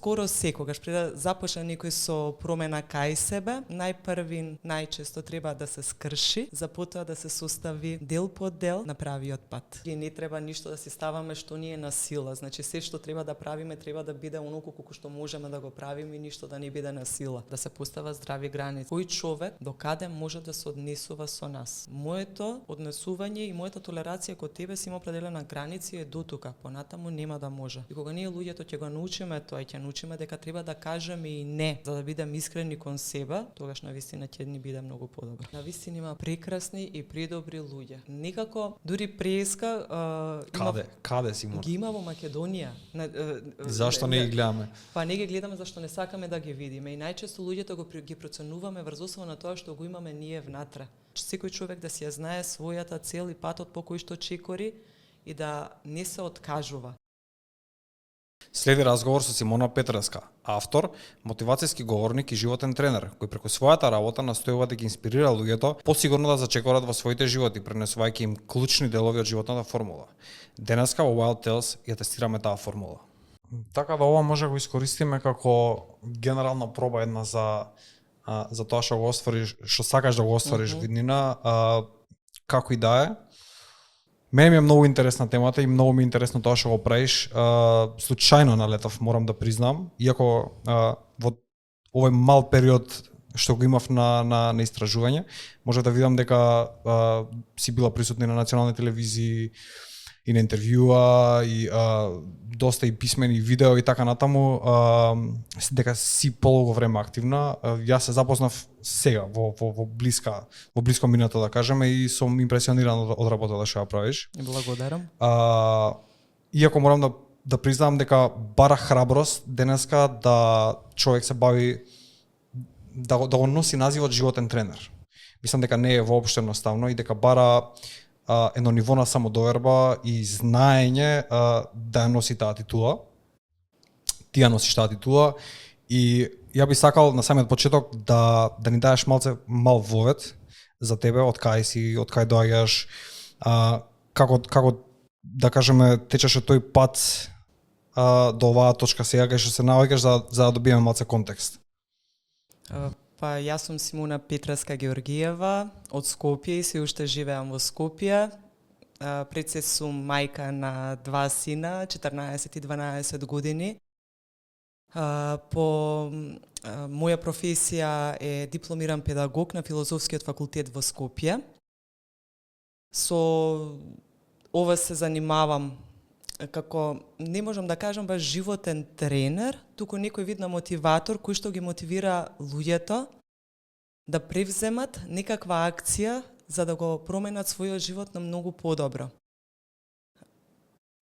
скоро секогаш пред да започне некој со промена кај себе, најпрвин најчесто треба да се скрши, за потоа да се состави дел по дел на правиот пат. И не треба ништо да си ставаме што ни е на сила. Значи се што треба да правиме треба да биде оноко колку што можеме да го правиме и ништо да не биде на сила. Да се постава здрави граници. Кој човек до каде може да се однесува со нас? Моето однесување и мојата толерација кон тебе си има определена граници е дотука, понатаму нема да може. И кога ние луѓето ќе го научиме тоа и ќе научиме дека треба да кажеме и не, за да бидеме искрени кон себе, тогаш навистина ќе ни биде многу подобро. Навистина има прекрасни и предобри луѓе. Некако дури преска Каде си ги има во Македонија. Зашто не ги гледаме? Па не ги гледаме зашто не сакаме да ги видиме и најчесто луѓето ги проценуваме врз основа на тоа што го имаме ние внатре. Секој човек да си ја знае својата цел и патот по кој што чекори и да не се откажува. Следи разговор со Симона Петреска, автор, мотивацијски говорник и животен тренер, кој преку својата работа настојува да ги инспирира луѓето посигурно да зачекорат во своите животи, пренесувајќи им клучни делови од животната формула. Денеска во Wild Tales ја тестираме таа формула. Така да ова може да го искористиме како генерална проба една за тоа што го оствариш, што сакаш да го оствариш виднина, како и да е. Мене ми е многу интересна темата и многу ми е интересно тоа што го правиш. Случајно налетав, морам да признам, иако во овој мал период што го имав на истражување, може да видам дека си била присутна на национални телевизии и на интервјуа и доста и писмени видео и така натаму, дека си полого време активна. Јас се запознав сега во блиско минато да кажеме и сум импресиониран од работата што ја правиш. Благодарам. Иако морам да признам дека бара храброст денеска да човек се бави да го носи називот животен тренер. Мислам дека не е воопшто едноставно и дека бара едно ниво на самодоверба и знаење да ја носи таа титула. Ти ја носиш таа титула и ја би сакал на самиот почеток да ни даеш мал вовед за тебе, од кај си, од кај доаѓаш, како да кажеме течеше тој пат до оваа точка сега кај што се наоѓаш за да добиеме малце контекст. Па јас сум Симона Петреска Георгиева од Скопје и се уште живеам во Скопје. Пред се сум мајка на 2 сина, 14 и 12 години. По моја професија е дипломиран педагог на Филозофскиот факултет во Скопје. Со ова се занимавам како, не можам да кажам баш животен тренер, туку некој вид на мотиватор кој што ги мотивира луѓето да превземат некаква акција за да го променат својот живот на многу подобро.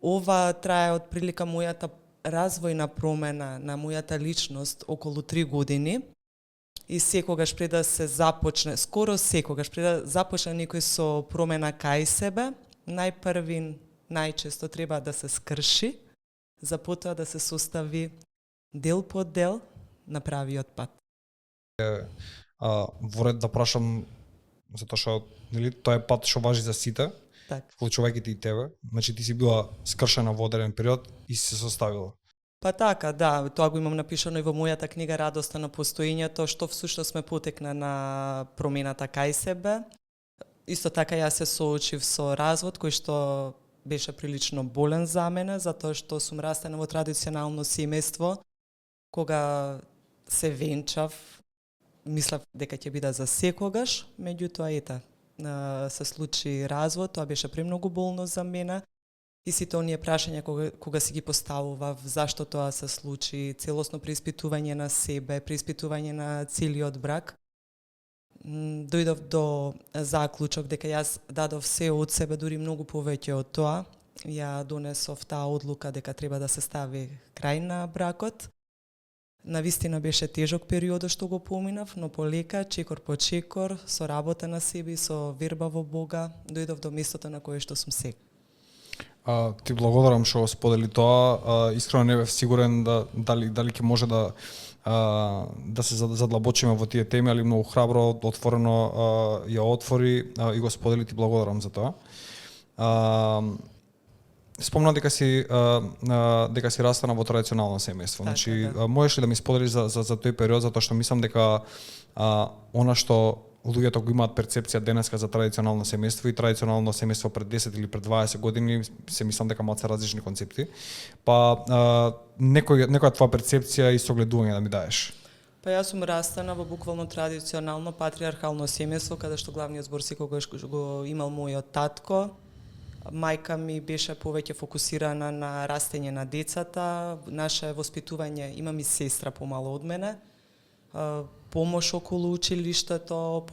Ова трае од прилика мојата развојна промена на мојата личност околу 3 години и секогаш пред да се започне, скоро секогаш пред да започне некој со промена кај себе, најпрвин најчесто треба да се скрши, за потоа да се состави дел по дел на правиот пат. Во ред да прашам, затоа што нели тоа е пат што важи за сите, вклучувајќи и тебе. Значи ти си била скршена во одреден период и си се составила. Па така, да, тоа го имам напишано и во мојата книга Радоста на постоењето, што всушност ме потекна на промената кај себе. Исто така јас се соочив со развод кој што беше прилично болен за мене, затоа што сум растена во традиционално семејство. Кога се венчав, мислев дека ќе биде за секогаш, меѓутоа се случи развод, тоа беше премногу болно за мене. И сите оние прашања кога си ги поставував, зашто тоа се случи, целосно преиспитување на себе, преиспитување на целиот брак, дојдов до заклучок дека јас дадов се од себе, дури многу повеќе од тоа. Ја донесов таа одлука дека треба да се стави крај на бракот. Навистина беше тежок период што го поминав, но полека, чекор по чекор, со работа на себе и со верба во Бога, дојдов до местото на кое што сум сега. Ти благодарам што сподели тоа. Искрено не бев сигурен дали ќе може да се задлабочиме во тие теми, али многу храбро, отворено ја отвори и го сподели. Ти благодарам за тоа. спомна дека си растана во традиционално семејство. Така, Значи, да. можеш ли да ми споделиш за тој период, затоа што мислам дека она што луѓето го имаат перцепција денеска за традиционално семејство и традиционално семејство пред 10 или пред 20 години се мислам дека малку различни концепти. Па некоја твоја перцепција и согледување да ми даеш. Па јас сум растана во буквално традиционално патриархално семејство, каде што главниот збор секогаш го имал мојот татко. Мајка ми беше повеќе фокусирана на растење на децата, наше воспитување, имам и сестра помало од мене, помош околу училиштето,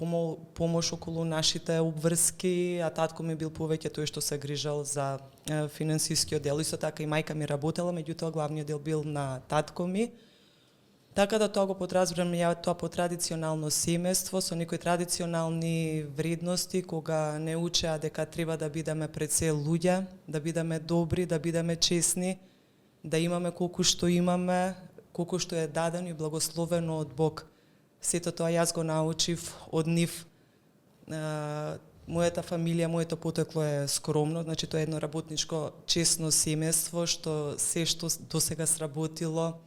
помош околу нашите обврски, а татко ми бил повеќе тој што се грижал за финансискиот дел. Исто така и мајка ми работела, меѓутоа главниот дел бил на татко ми. Така да тоа го подразбирам ја тоа по традиционално семејство со некои традиционални вредности кога не учеа дека треба да бидеме пред се луѓе, да бидеме добри, да бидеме честни, да имаме колку што имаме, колку што е дадено и благословено од Бог. Сето тоа јас го научив од нив. Мојата фамилија, моето потекло е скромно, значи тоа е едно работничко честно семејство што се што досега сработило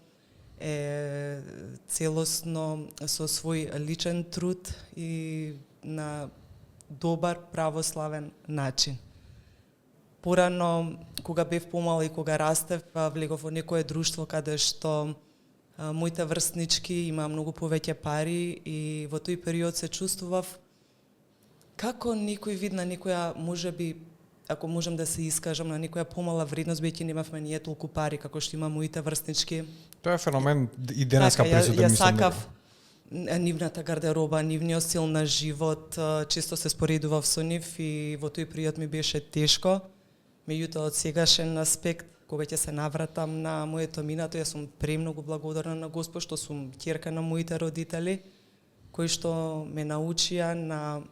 е целосно со свој личен труд и на добар православен начин. Порано, кога бев помала и кога растев, влегов во некое друштво каде што моите врстнички има многу повеќе пари и во тој период се чувствував како некој вид на некоја, можеби, ако можам да се искажам, на некоја помала вредност, бидејќи немавме ние толку пари како што има моите врстнички. Тоа е феномен и денеска така, присутен, ја мислам. сакав нивната гардероба, нивниот стил на живот, често се споредував со нив и во тој период ми беше тешко. Меѓутоа од сегашен аспект, кога ќе се навратам на моето минато, јас сум премногу благодарна на Господ што сум ќерка на моите родители, кои што ме научија на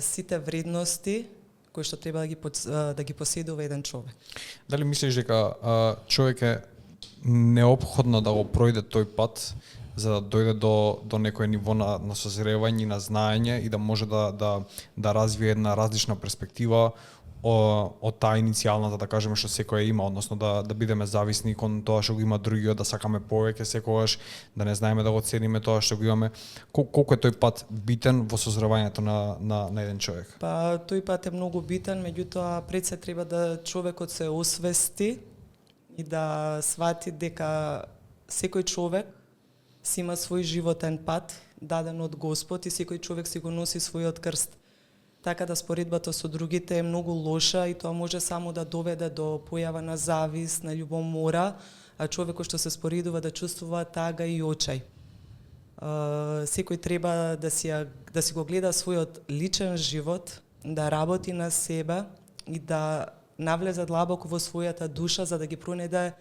сите вредности кои што треба да ги поседува еден човек. Дали мислиш дека човек е неопходно да го пројде тој пат за да дојде до некој ниво на созревање и на знаење и да може да развие една различна перспектива од таа иницијалната, да кажеме, што секој има, односно да бидеме зависни кон тоа што го има другиот, да сакаме повеќе секогаш, да не знаеме да го цениме тоа што го имаме. Колку е тој пат битен во созревањето на еден човек? Па тој пат е многу битен, меѓутоа пред се треба да човекот се освести и да свати дека секој човек си има свој животен пат даден од Господ и секој човек си го носи својот крст. Така да споредбата со другите е многу лоша и тоа може само да доведе до појава на завист, на љубомора, а човекот што се споредува да чувствува тага и очај. Секој треба да си го гледа својот личен живот, да работи на себе и да навлезе длабоко во својата душа за да ги пронеде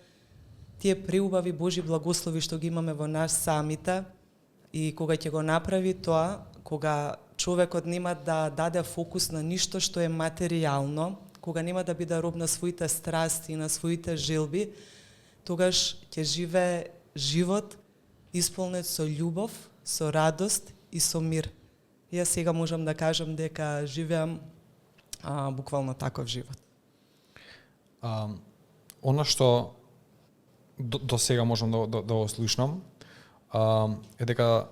тие преубави Божи благослови што ги имаме во нас самите и кога ќе го направи тоа, кога човекот нема да даде фокус на ништо што е материјално, кога нема да биде роб на своите страсти и на своите желби, тогаш ќе живее живот исполнет со љубов, со радост и со мир. Јас сега можам да кажам дека живеам буквално таков живот. Она што до сега можам да го слушнам е дека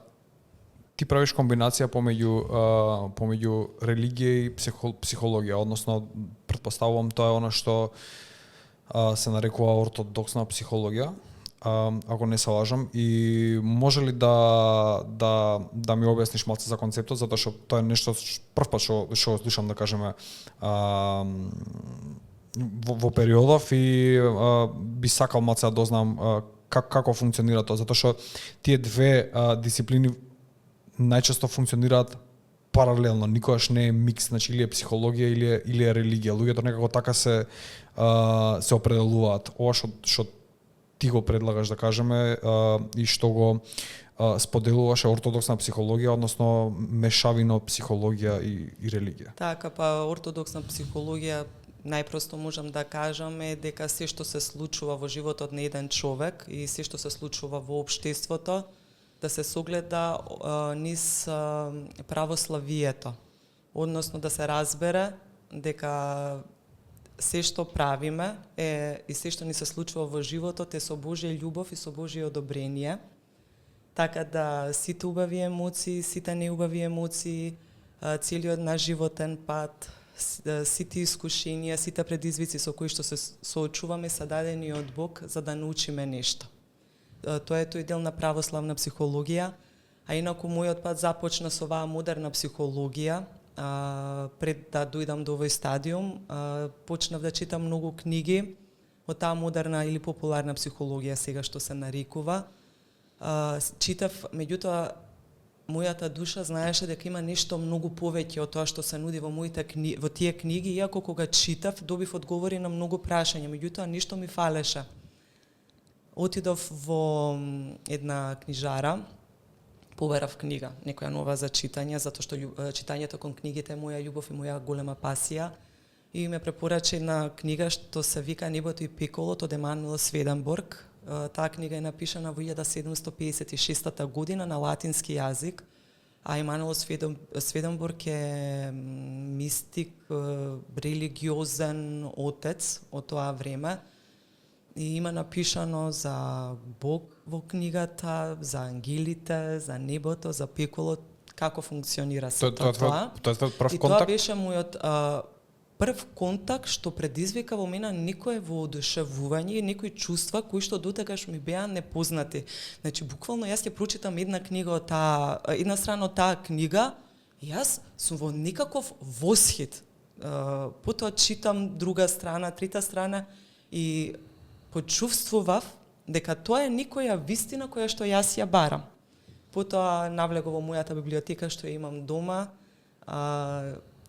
ти правиш комбинација помеѓу религија и психологија, односно претпоставувам тоа е она што се нарекува ортодоксна психологија, ако не се лажам, и може ли да ми објасниш малку за концептот, затоа што тоа е нешто првпат што слушам, да кажеме, во периодов и би сакал малку да дознам како функционира тоа, затоа што тие две дисциплини најчесто функционираат паралелно, никогаш не е микс, значи или е психологија или е религија. Луѓето некако така се определуваат. Ова што ти го предлагаш, да кажеме, и што го споделуваш е ортодоксна психологија, односно мешавина психологија и религија. Така, па ортодоксна психологија најпросто можам да кажам е дека се што се случува во животот на еден човек и се што се случува во општеството да се согледа низ православието, односно да се разбере дека се што правиме и се што ни се случува во животот е со Божја љубов и со Божје одобрение. Така да сите убави емоции, сите неубави емоции, целиот наш животен пат, сите искушенија, сите предизвици со кои што се соочуваме се дадени од Бог за да научиме нешто. Тоа е тој дел на православна психологија, а инаку мојот пат започна со оваа модерна психологија. Пред да дојдам до овој стадиум, почнав да читам многу книги од таа модерна или популарна психологија сега што се нарекува. Читав, меѓутоа, мојата душа знаеше дека има нешто многу повеќе од тоа што се нуди во во тие книги, иако кога читав добив одговори на многу прашања, меѓутоа нешто ми фалеше. Отидов во една книжара, побарав книга, некоја нова за читање, затоа што читањето кон книгите е моја љубов и моја голема пасија. И ме препорача една книга што се вика Небото и пеколот од Емануел Сведенборг. Таа книга е напишана во 1756 година на латински јазик, а Емануел Сведенборг е мистик, религиозен отец од тоа време. И има напишано за Бог во книгата, за ангелите, за небото, за пеколот, како функционира сето тоа. Тоа е прв и контакт? Тоа беше мојот прв контакт што предизвика во мене некое воодушевување и некои чувства кои што дотегаш ми беа непознати. Значи буквално јас ќе прочитам една книга од една страна од таа книга, и јас сум во некаков восхит. Потоа читам друга страна, трета страна и почувствував дека тоа е некоја вистина која што јас ја барам. Потоа навлегов во мојата библиотека што ја имам дома,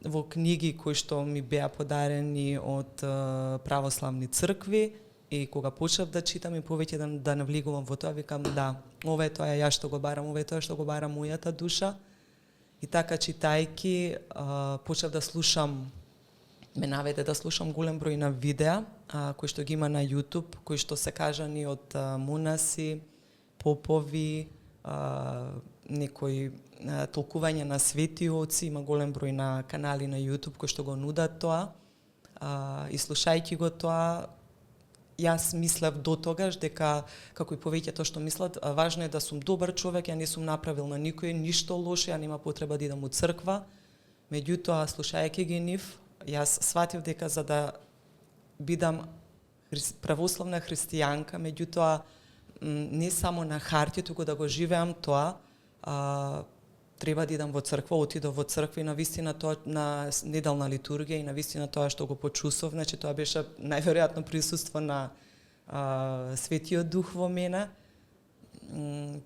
во книги кои што ми беа подарени од православни цркви, и кога почнав да читам и повеќе да навлегувам во тоа, викам да, ова е тоа ја што го барам, ова е тоа што го бара мојата душа. И така читајки почнав да слушам, ме наведе да слушам голем број на видеа кои што ги има на YouTube, кои што се кажани од монаси, попови, некои толкување на свети оци, има голем број на канали на YouTube кои што го нудат тоа. И слушајќи го тоа, јас мислев до тогаш дека, како и повеќето што мислат, важно е да сум добар човек, ја не сум направил на никој ништо лошо, ја нема потреба да идам у црква. Меѓутоа, слушајќи ги нив, јас сватив дека за да бидам православна христијанка, меѓутоа не само на хартија, туку да го живеам тоа, треба да идам во црква. Отидов во црква и навистина тоа на неделна литургија и навистина тоа што го почувствов, значи тоа беше најверојатно присуство на Светиот Дух во мене.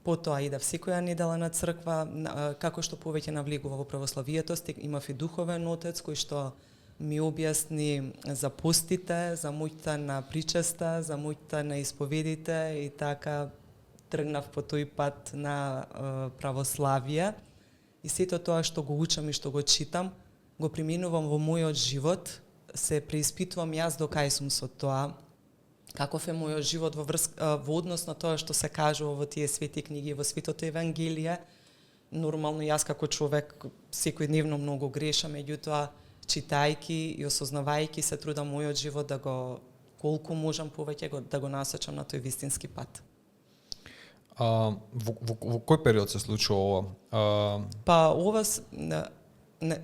Потоа идав секоја недела на црква, како што повеќе навлегува во православието, имав и духовен отец кој што ми објасни за постите, за моќта на причеста, за моќта на исповедите, и така тргнав по тој пат на православие. И сето тоа што го учам и што го читам, го применувам во мојот живот, се преиспитувам јас до кај сум со тоа, каков е мојот живот во однос на тоа што се кажува во тие свети книги, во Светото Евангелие. Нормално јас како човек секојдневно многу грешам, меѓутоа читајки и осознавајки се трудам мојот живот да го колку можам повеќе да го насочам на тој вистински пат. Во кој период се случува ова? Па ова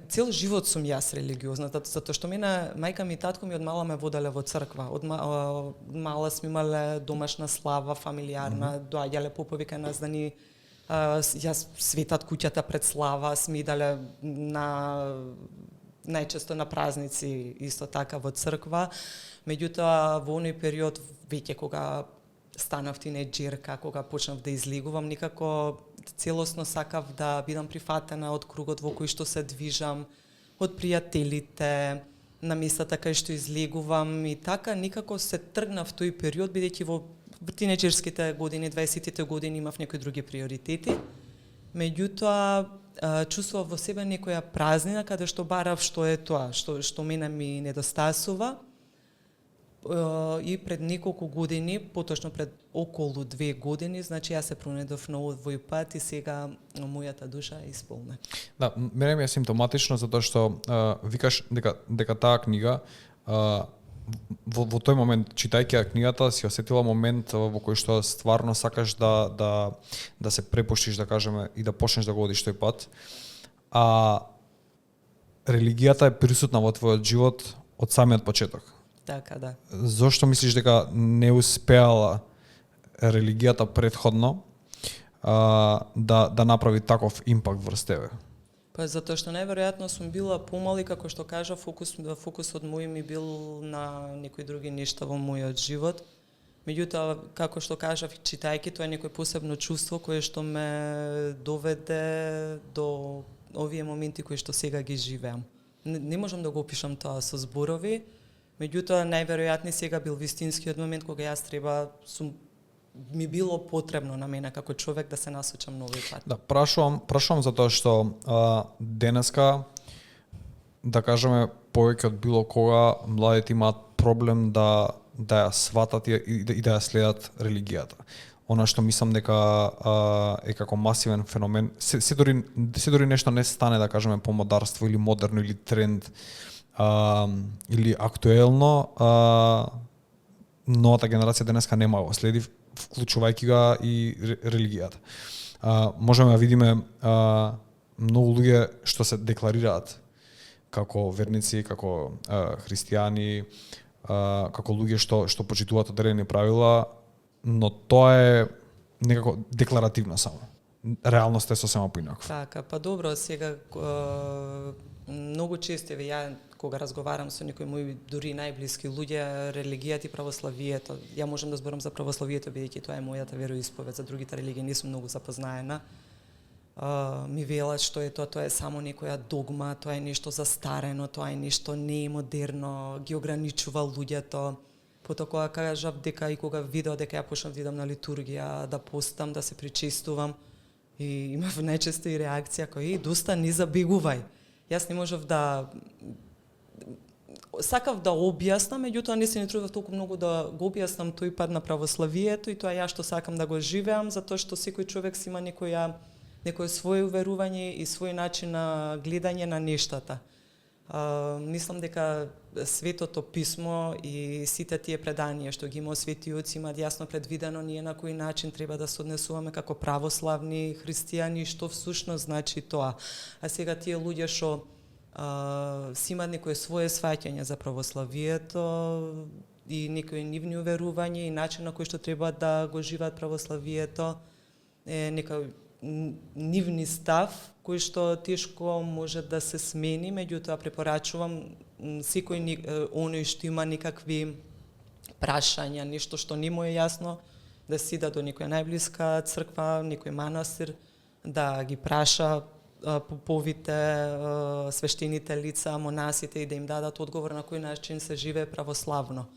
цел живот сум јас религиозна, затоа што мене мајка ми и татко ми од мала ме воделе во црква. Од мала сме имале домашна слава фамилиарна, доаѓале попови кај нас да ни јас светат куќата пред слава, сме идале најчесто на празници исто така во црква. Меѓутоа во оној период веќе кога станав тинеџерка, кога почнав да излегувам, никако целосно сакав да бидам прифатена од кругот во кој што се движам, од пријателите, на местата кај што излегувам, и така никако се тргнав тој период, бидејќи во тинеџерските години, 20-тите години имав некои други приоритети. Меѓутоа чувствував во себе некоја празнина каде што барав што е тоа, што мене ми недостасува. И пред неколку години, поточно пред околу 2 години, значи јас се пронедов на овој пат и сега мојата душа е исполнета. Да, мене ми е симптоматично затоа што викаш дека таа книга во тој момент, читајќи ја книгата, си осетила момент во кој што стварно сакаш да се препуштиш, да кажеме, и да почнеш да го одиш тој пат. А религијата е присутна во твојот живот од самиот почеток. Така, да. Зошто мислиш дека не успеала религијата претходно да направи таков импакт врз тебе? Па затоа што најверојатно сум била помал и како што кажа, фокусот мој ми бил на некои други нешта во мојот живот. Меѓутоа, како што кажав, читајќи, тоа е некој посебно чувство кое што ме доведе до овие моменти кои што сега ги живеам. Не можам да го опишам тоа со зборови, меѓутоа најверојатно сега бил вистинскиот момент кога јас ми било потребно на мене како човек да се насочам на овој пат. Да, прашувам затоа што денеска, да кажеме, повеќе од било кога младите имаат проблем да ја сватат и да ја следат религијата. Она што мислам дека е како масивен феномен, се дори нешто не стане, да кажеме, по модарство или модерно или тренд или актуелно, новата генерација денеска нема го следи, вклучувајќи го и религијата. Можеме да видиме многу луѓе што се декларираат како верници, како христијани, како луѓе што почитуваат одредени правила, но тоа е некако декларативно само. Реалноста е сосема поинаква. Така, па добро, сега многу често ја кога разговарам со некои мои дури најблиски луѓе, религијата и православието, ја можам да зборам за православието бидејќи тоа е мојата вероисповед, за другите религии не сум многу запознаена. Ми велат што е тоа е само некоја догма, тоа е нешто застарено, тоа е нешто не е модерно, ги ограничува луѓето. Потоа кога кажав дека и кога видов дека ја почнав да идам на литургија, да постам, да се причестувам, и имав најчесто и реакција која доста не забегувај. Јас не можев сакав да објаснам, меѓутоа не се не трудев толку многу да го објаснам тој пат на православието и тоа ја што сакам да го живеам, затоа што секој човек си има некое свое уверување и свој начин на гледање на нештата. Мислам дека Светото писмо и сите тие преданија што ги има светиот имаат јасно предвидено ние на кој начин треба да се однесуваме како православни христијани, што всушност значи тоа. А сега тие луѓе што си имаат некое свое сваќање за православието и некои нивни уверувања и начин на кој што треба да го живеат православието е некој нивни став кој што тешко може да се смени, меѓутоа препорачувам секој оној што има некакви прашања, нешто што не му е јасно, да сида до некоја најблиска црква, некој манастир, да ги праша поповите, свештените лица, монасите и да им дадат одговор на кој начин се живее православно.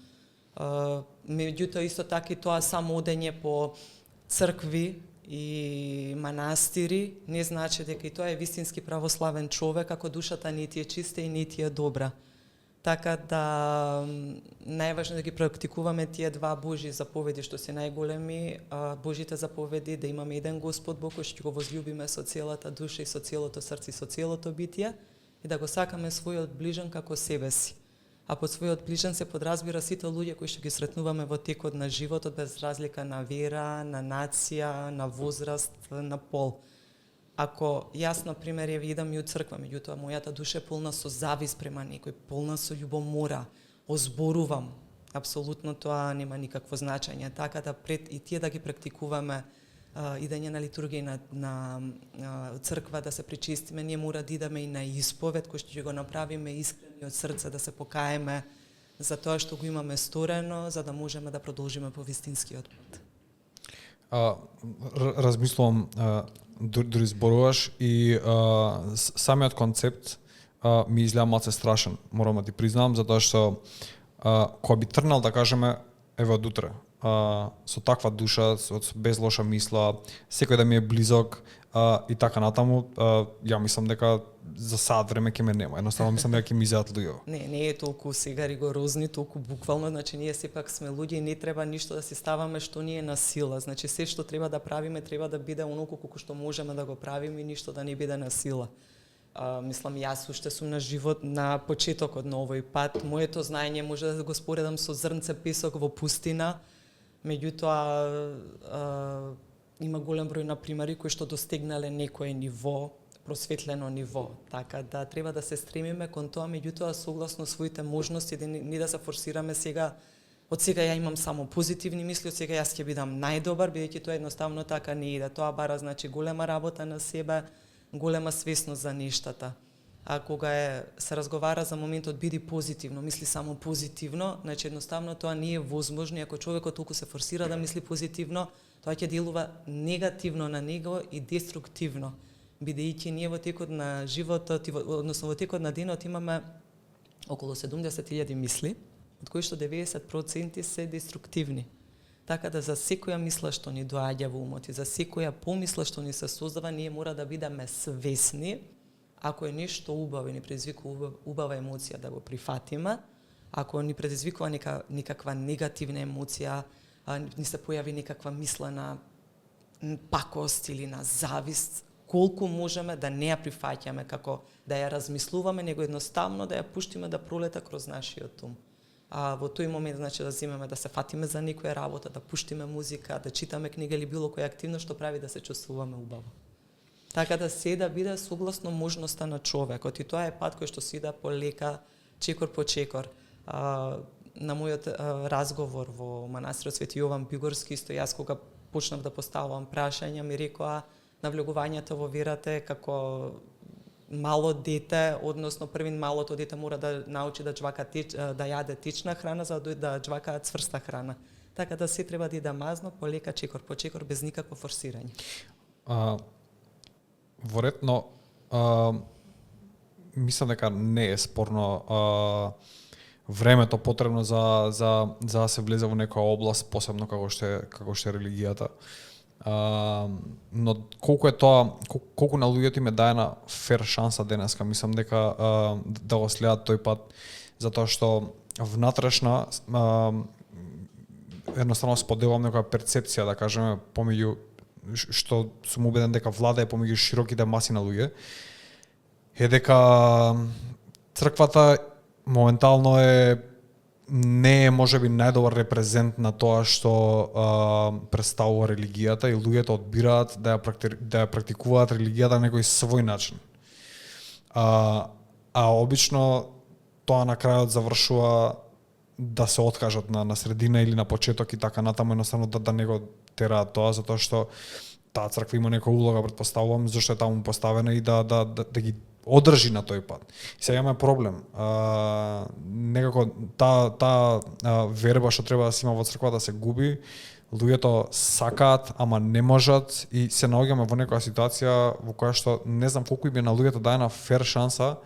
Меѓутоа исто така и тоа само одење по цркви и манастири не значи дека и тоа е вистински православен човек ако душата не ти е чиста и не ти е добра. Така да најважно да ги практикуваме тие два Божји заповеди што се најголеми, Божјите заповеди да имаме еден Господ Бог кој што го возлюбиме со целата душа и со целото срце и со целото битие и да го сакаме својот ближен како себе си. А под својот ближен се подразбира сите луѓе кои што ги сретнуваме во текот на животот без разлика на вера, на нација, на возраст, на пол. Ако јас, на пример, ја видам и од црква, меѓутоа мојата душа е полна со завис према некој, полна со љубомора, озборувам, апсолутно тоа нема никакво значење. Така да пред и тие да ги практикуваме идење на литургија и на црква да се причистиме, ние мора да идеме и на исповед кој што ќе го направиме искрени од срце да се покаеме за тоа што го имаме сторено, за да можеме да продолжиме по вистинскиот пат. Размислувам, дури зборуваш и самиот концепт ми изгледа малце страшен, морам да ти признавам, затоа што кога би трнал, да кажеме, еве од утре, со таква душа, без лоша мисла, секој да ми е близок и така натаму, ја мислам дека за сад време ќе ме нема. Едноставно мислам дека ќе ми изјадат луѓе. Не е толку сега ригорозни, толку буквално, значи ние сепак сме луѓе и не треба ништо да си ставаме што ни е на сила. Значи се што треба да правиме треба да биде онолку колку што можеме да го правиме и ништо да не биде на сила. Мислам, јас уште сум на живот на почетокот на овој пат. Моето знаење може да го споредам со зрнце песок во пустина, меѓутоа има голем број на примери кои што достигнале некое ниво, просветлено ниво. Така да треба да се стремиме кон тоа, меѓутоа согласно своите можности, да не да се форсираме сега. Од сега ја имам само позитивни мисли, од сега јас ќе бидам најдобар, бидејќи тоа едноставно така не иде. Тоа бара значи голема работа на себе, голема свесност за нештата. А кога се разговара за моментот биди позитивно, мисли само позитивно, значи едноставно тоа не е возможно. Ако човекот толку се форсира да мисли позитивно, тоа ќе делува негативно на него и деструктивно. Бидејќи ние во текот на животот, односно во текот на денот имаме околу 70.000 мисли, од кои што 90% се деструктивни. Така да за секоја мисла што ни доаѓа во умот и за секоја помисла што ни се создава, ние мора да бидеме свесни. Ако е нешто убаво и ни предизвикува убава емоција, да го прифатиме. Ако ни предизвикува некаква негативна емоција, ни се појави некаква мисла на пакост или на завист, колку можеме да не ја прифаќаме како да ја размислуваме, него едноставно да ја пуштиме да пролета кроз нашиот ум. А во тој момент значи да земеме да се фатиме за некоја работа, да пуштиме музика, да читаме книга или било која активност што прави да се чувствуваме убаво. Така да се да биде согласно можноста на човекот и тоа е пат кој што се иде полека, чекор по чекор. На мојот разговор во манастирот Свети Јован Бигорски, исто јас кога почнав да поставувам прашања, ми рекоа навлегувањето во верата е како мало дете, односно првин малото дете мора да научи да џвака да јаде течна храна за да џвака цврста храна. Така да се треба да иде мазно, полека, чекор по чекор, без никакво форсирање. Воретно, мислам дека не е спорно времето потребно за да се влезе во некоја област, посебно како што е религијата. Но колку е тоа, колку на луѓето им е даена фер шанса денеска, мислам дека да го следат тој пат, затоа што внатрешна едноставно споделувам некоја перцепција, да кажеме, помеѓу што сум убеден дека владае помеѓу широките маси на луѓе, е дека црквата моментално не е можеби најдобар репрезент на тоа што представува религијата и луѓето одбираат да ја практикуваат религијата на некој свој начин. А обично тоа на крајот завршува да се откажат на средина или на почеток и така натаму, едноставно да не го тераат тоа, затоа што таа црква има некоја улога, претпоставувам, зашто е таму поставена и да ги одржи на тој пат. И сега имаме проблем. Некако таа верба што треба да се има во црквата се губи, луѓето сакаат, ама не можат и се наоѓаме во некоја ситуација во која што не знам колку им е на луѓето даена фер шанса.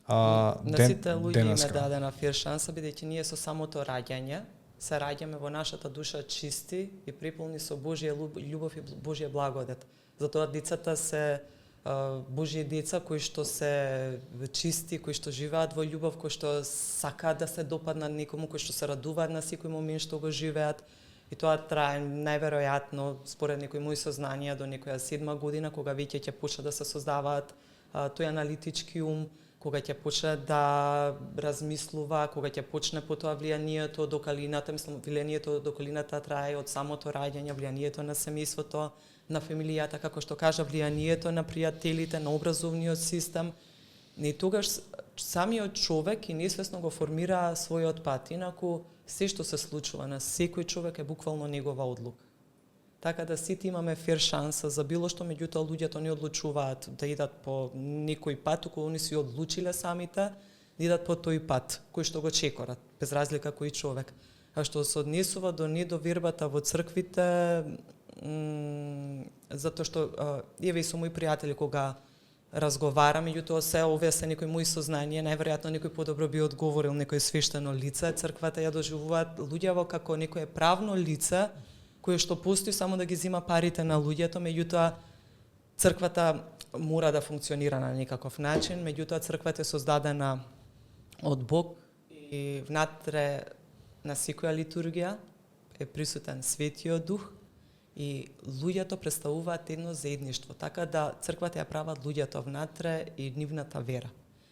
На сите луѓе им е дадена фер шанса, бидејќи ние со самото раѓање се раѓаме во нашата душа чисти и преполни со Божја љубов и Божја благодат. Затоа децата се Божји деца кои што се чисти, кои што живеат во љубов, кои што сакаат да се допаднат некому, кои што се радуваат на секој момент што го живеат. И тоа трае најверојатно според некои мои сознанија до некоја 7 година, кога веќе ќе почне да се создаваат тој аналитички ум, кога ќе почне да размислува, кога ќе почне потоа влијанието од околината, мислам влијанието од околината трае од самото раѓање, влијанието на семејството, на фамилијата, како што кажа, влијанието на пријателите, на образовниот систем. И тогаш самиот човек и несвесно го формира својот пат. Инаку се што се случува на секој човек е буквално негова одлука. Така да сите имаме фер шанса за било што, меѓутоа луѓето не одлучуваат да идат по некој пат, туку они си одлучиле самите да идат по тој пат кој што го чекорат, без разлика кој човек. А што се однесува до недовербата во црквите, затоа што еве и со мои пријатели кога разговарам, меѓутоа се овие се некои мои сознанија, најверојатно некој подобро би одговорил, некој свештено лице, црквата ја доживуваат луѓето како некое правно лице кое што постои само да ги зема парите на луѓето, меѓутоа црквата мора да функционира на некаков начин, меѓутоа црквата е создадена од Бог и внатре на секоја литургија е присутен Светиот Дух И луѓето представуваат едно заедништво, така да црквата ја прават луѓето внатре и нивната вера.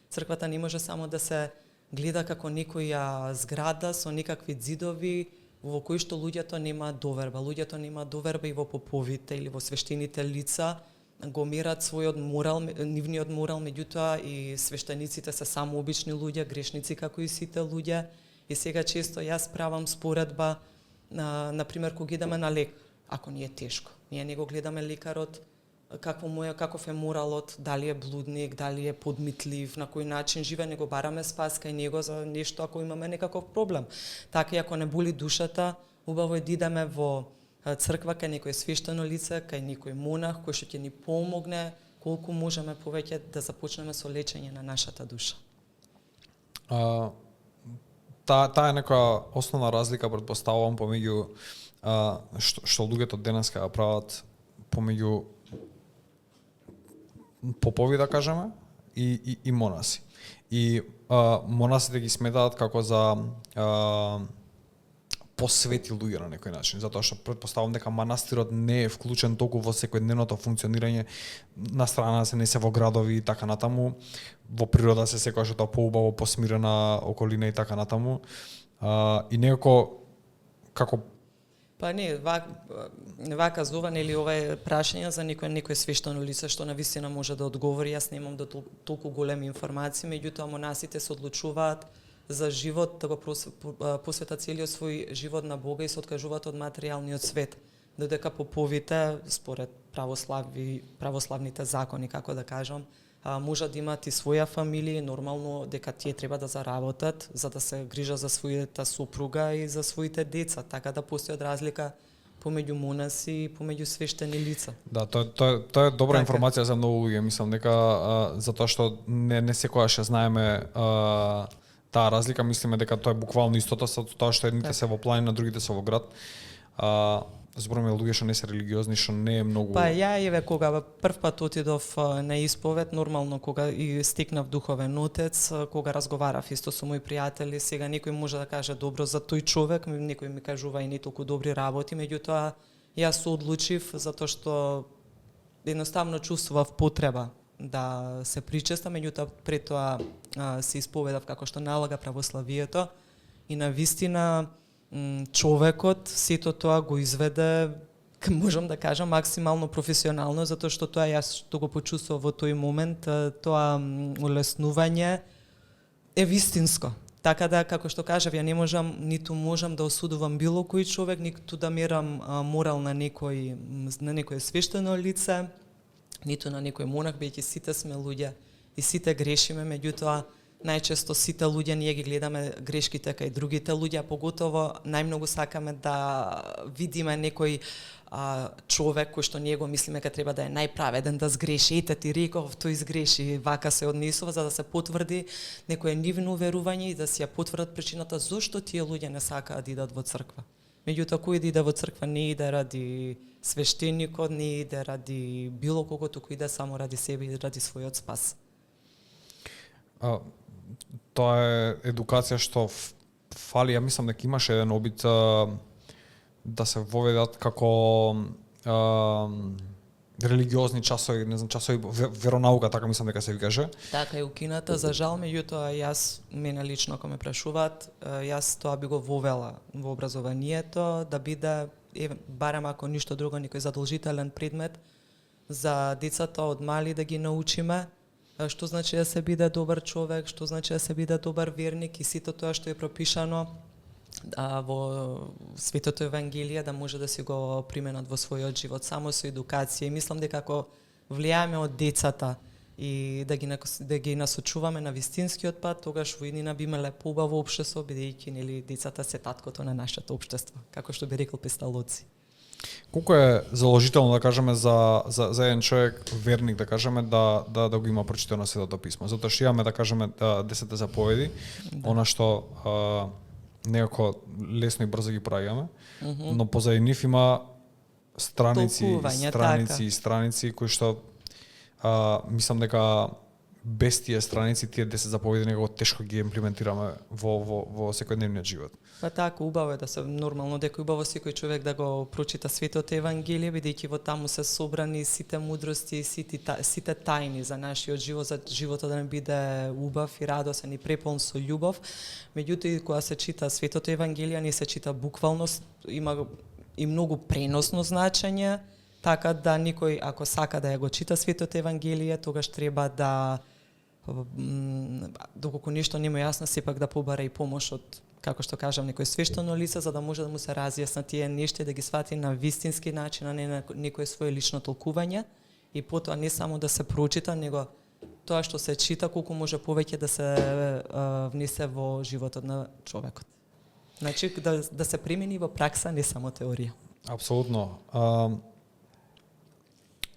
Црквата не може само да се гледа како некоја зграда со некакви ѕидови во кои што луѓето нема доверба. Луѓето нема доверба и во поповите или во свештените лица, го мерат својот морал, нивниот морал, меѓутоа и свештениците се само обични луѓе, грешници како и сите луѓе. И сега често јас правам споредба, например, кога идеме на лек, ако ни е тешко. Ние не го гледаме лекарот, каков е моралот, дали е блудник, дали е подмитлив, на кој начин живе, не го бараме спас кај него за нешто ако имаме некаков проблем. Така и ако не боли душата, убаво е да идеме во црква кај некој свештено лице, кај некој монах кој што ќе ни помогне колку можеме повеќе да започнеме со лечење на нашата душа. Таа е нека основна разлика, претпоставувам, помеѓу што луѓето денеска ја прават помеѓу попови, да кажеме, и монаси. И монасите ги сметаат како за посвети луѓе на некој начин, затоа што претпоставувам дека манастирот не е вклучен толку во секојдневното функционирање, на страна се не се во градови и така натаму, во природа се секогаш тоа поубаво, посмирена околина и така натаму. И некако како Па не, вака зован или ова е прашање за некој свештено лице што навистина може да одговори. Јас немам да толку големи информации, меѓутоа монасите се одлучуваат за живот, да го посветат целиот свој живот на Бога и се откажуваат од материјалниот свет. Додека поповите, според православните закони, како да кажам, можат да имаат и своја фамилија, нормално дека тие треба да заработат за да се грижат за својата супруга и за своите деца, така да постои разлика помеѓу монаси и помеѓу свештени лица. Да, тоа е добра така информација за многу луѓе, мислам дека затоа што не секогаш ја знаеме таа разлика, мислиме дека тоа е буквално истото со тоа што едните се во планина, другите се во град. Збориме луѓе што не се религиозни, што не е многу. Па ја еве кога прв пат отидов на исповед, нормално кога и стекнав духовен отец, кога разговарав исто со мои пријатели, сега некој може да каже добро за тој човек, некој ми кажува и не толку добри работи, меѓутоа јас се одлучив затоа што едноставно чувствував потреба да се причестам, меѓутоа пред тоа се исповедав како што налага православието и на вистина човекот сето тоа го изведе, можам да кажам, максимално професионално, затоа што тоа јас што го почувствував во тој момент, тоа улеснување е вистинско. Така да, како што кажав, ја не можам, ниту можам да осудувам било кој човек, ниту да мерам морал на некој свештено лице, ниту на некој монах, бидејќи сите сме луѓе и сите грешиме, меѓутоа најчесто сите луѓе ние ги гледаме грешките кај другите луѓе, а поготово најмногу сакаме да видиме некој човек кој што ние го мислиме дека треба да е најправеден, да сгреши. Ете ти реков, тој изгреши, вака се однесува за да се потврди некое нивно верување и да си ја потврдат причината зошто тие луѓе не сакаат да идат во црква. Меѓутоа, кој да иде во црква не иде ради свештеникот, не иде ради било кого, туку иде само ради себе и ради својот спас. Тоа е едукација што фали, ја мислам дека имаше еден обид да се воведат како религиозни часови, не знам, часови веронаука, така мислам дека се викаше. Така е укината, за жал, меѓутоа јас, мене лично ако ме прашуваат, јас тоа би го вовела во образованието, да биде, барем ако ништо друго, некој задолжителен предмет за децата од мали да ги научиме, што значи да се биде добар човек, што значи да се биде добар верник и сето тоа што е пропишано во Светото Евангелие да може да си го применат во својот живот, само со едукација. И мислам дека ако влијаме од децата и да ги насочуваме на вистинскиот пат, тогаш во иднина би имале поубаво општество, бидејќи нели децата се таткото на нашето општество, како што би рекол Песталоци. Колку е заложително да кажеме за еден човек верник да кажеме да го има прочитано Светото писмо, затоа што имаме да кажеме 10 заповеди, она што некако лесно и брзо ги праќаме, но позади нив има страници и страници кои што мислам дека без тие страници, тие 10 заповеди него тешко ги имплементираме во секојдневниот живот. Па така, убаво е да се нормално дека убаво секој човек да го прочита Светото Евангелие, бидејќи во таму се собрани сите мудрости и сите тајни за нашиот живот, за животот да не биде убав и радосен и препълн со љубов. Меѓутоа, кога се чита Светото Евангелие, не се чита буквално, има и многу преносно значење, така да никој, ако сака да ја го чита Светото Евангелие, тогаш треба да, доколку нешто не му јасно, сепак да побара и помош од, како што кажам, некој свештено лице, за да може да му се разјаснат тие нешта, да ги свати на вистински начин, а не на некој свое лично толкување, и потоа не само да се прочита, него тоа што се чита, колку може повеќе да се внесе во животот на човекот. Значи, да се примени во пракса, не само теорија. Апсолутно.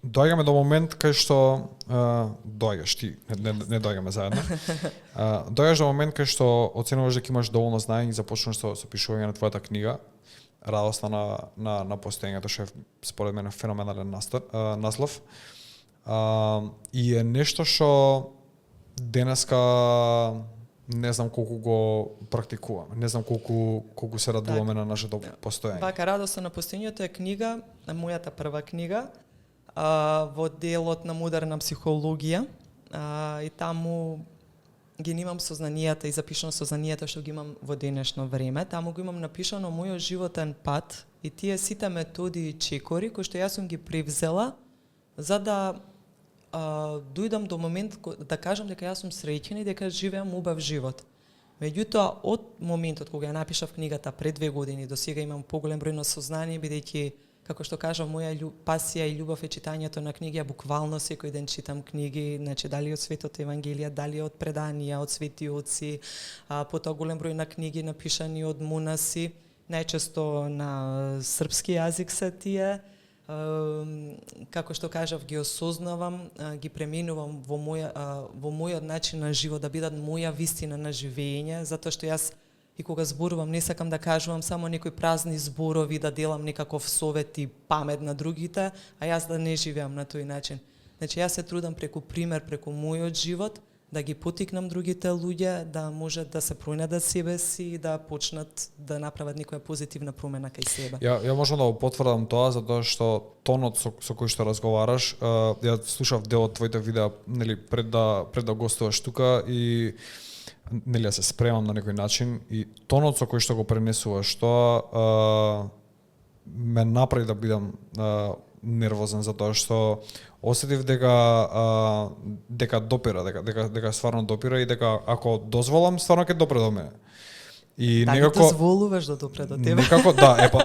Доаѓаме до момент кај што доаѓаш ти, не доаѓаме заедно. Доаѓаш до момент кај што оценуваш дека имаш доволно знаење и започнуваш со пишување на твојата книга Радоста на постоењето, што е според мене феноменален наслов. И е нешто што денеска не знам колку го практикуваме, не знам колку се радуваме на нашето постоење. Вака, Радоста на постоењето е книга, мојата прва книга, во делот на модерна психологија, и таму ги немам сознанијата и запишано сознанијата што ги имам во денешно време. Таму го имам напишано мојот животен пат и тие сите методи и чекори кои што јас сум ги превзела за да дојдам до момент да кажам дека јас сум среќен и дека живеам убав живот. Меѓутоа, од моментот кога ја напишав книгата пред 2 години до сега имам поголем број на сознание, бидејќи, како што кажам, моја пасија и љубов е читањето на книги, а буквално секој ден читам книги, значи дали од Светото Евангелие, дали од преданија, од свети оци, потоа голем број на книги напишани од монаси, најчесто на српски јазик се тие. Како што кажав, ги осознавам, ги преминувам во мојот начин на живот, да бидат моја вистина на живење, затоа што јас и кога зборувам, не сакам да кажувам само некои празни зборови, да делам некаков совет и памет на другите, а јас да не живеам на тој начин. Значи, јас се трудам преку пример, преку мојот живот, да ги потикнам другите луѓе, да може да се пронајдат себе си и да почнат да направат некоја позитивна промена кај себе. Ја можам да го потврдам тоа, затоа што тонот со кој што разговараш, ја слушав дел од твоите видеа, нели, пред да гостуваш тука и нели се спремам на некој начин и тонот со кој што го пренесуваш тоа ме направи да бидам нервозен, затоа што осетив дека допира, дека стварно допира и дека ако дозволам, стварно ќе допре до мене. И дали некако дозволуваш да допре до тебе? Некако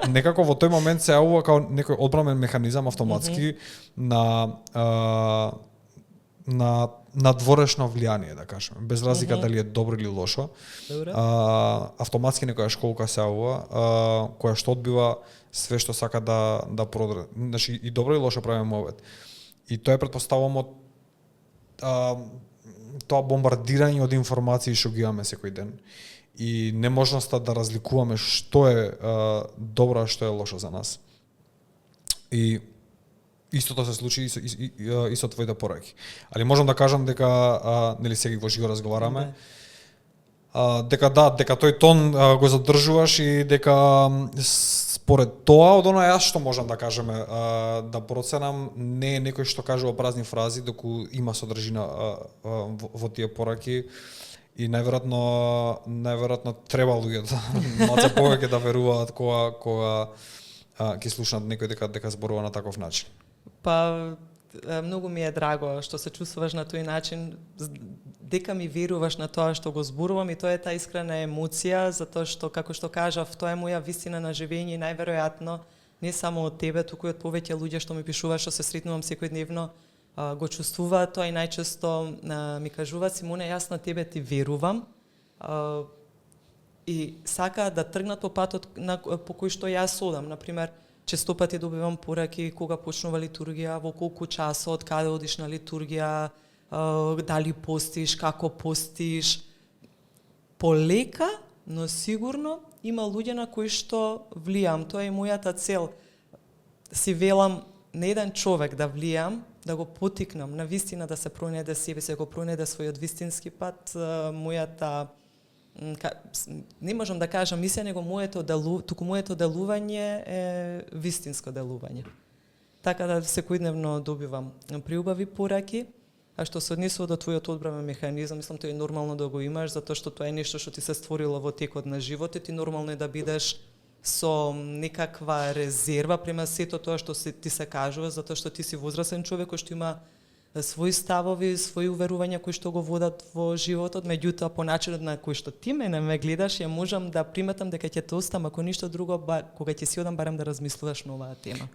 некако во тој момент се јавува као некој одбранен механизам автоматски на надворешно влијание, да кажеме, без разлика дали е добро или лошо. Автоматски некоја школка се јавува, која што одбива све што сака да продре. Значи и добро и лошо правиме мовет. И тоа е претпоставувам од тоа бомбардирање од информации што ги имаме секој ден. И неможноста да разликуваме што е добро, а што е лошо за нас. И истото се случи и со твоите пораки. Али можам да кажам дека нели сега во живо разговараме. Дека тој тон го задржуваш и дека според тоа од она јас што можам да кажеме да проценам не е некој што кажува празни фрази, доку има содржина во тие пораки и најверојатно треба луѓето малце повеќе да веруваат кога ќе слушнат некој дека зборува на таков начин. Па многу ми е драго што се чувствуваш на тој начин, дека ми веруваш на тоа што го зборувам и тоа е таа искрена емоција, затоа што, како што кажав, тоа е моја вистина на живење и најверојатно не само од тебе, туку и од повеќе луѓе што ми пишуваат, што се сретнувам секојдневно, го чувствуваат тоа и најчесто ми кажуваат: Симоне, јас на тебе ти верувам и сакаат да тргнат по патот по кој што јас одам. Например, често пати добивам пораки кога почнува литургија, во колку часот, каде одиш на литургија, дали постиш, како постиш. Полека, но сигурно има луѓе на кои што влијам. Тоа е мојата цел. Си велам, на еден човек да влијам, да го потикнам на вистина да се пронајде себе си, да го пронајде својот вистински пат, мојата не можам да кажам мисија, него туку моето делување е вистинско делување. Така да секојдневно добивам приубави пораки, а што се однесува до твојот одбранен механизам, мислам тоа е нормално да го имаш, затоа што тоа е нешто што ти се створило во текот на животот и нормално е да бидеш со некаква резерва према сето тоа што ти се кажува, затоа што ти си возрасен човек кој што има свои ставови, свои уверувања кои што го водат во животот, меѓутоа по начинот на кој што ти мене ме гледаш, ја можам да приметам дека ќе те остам, ако ништо друго, кога ќе си одам барем да размислуваш на оваа тема.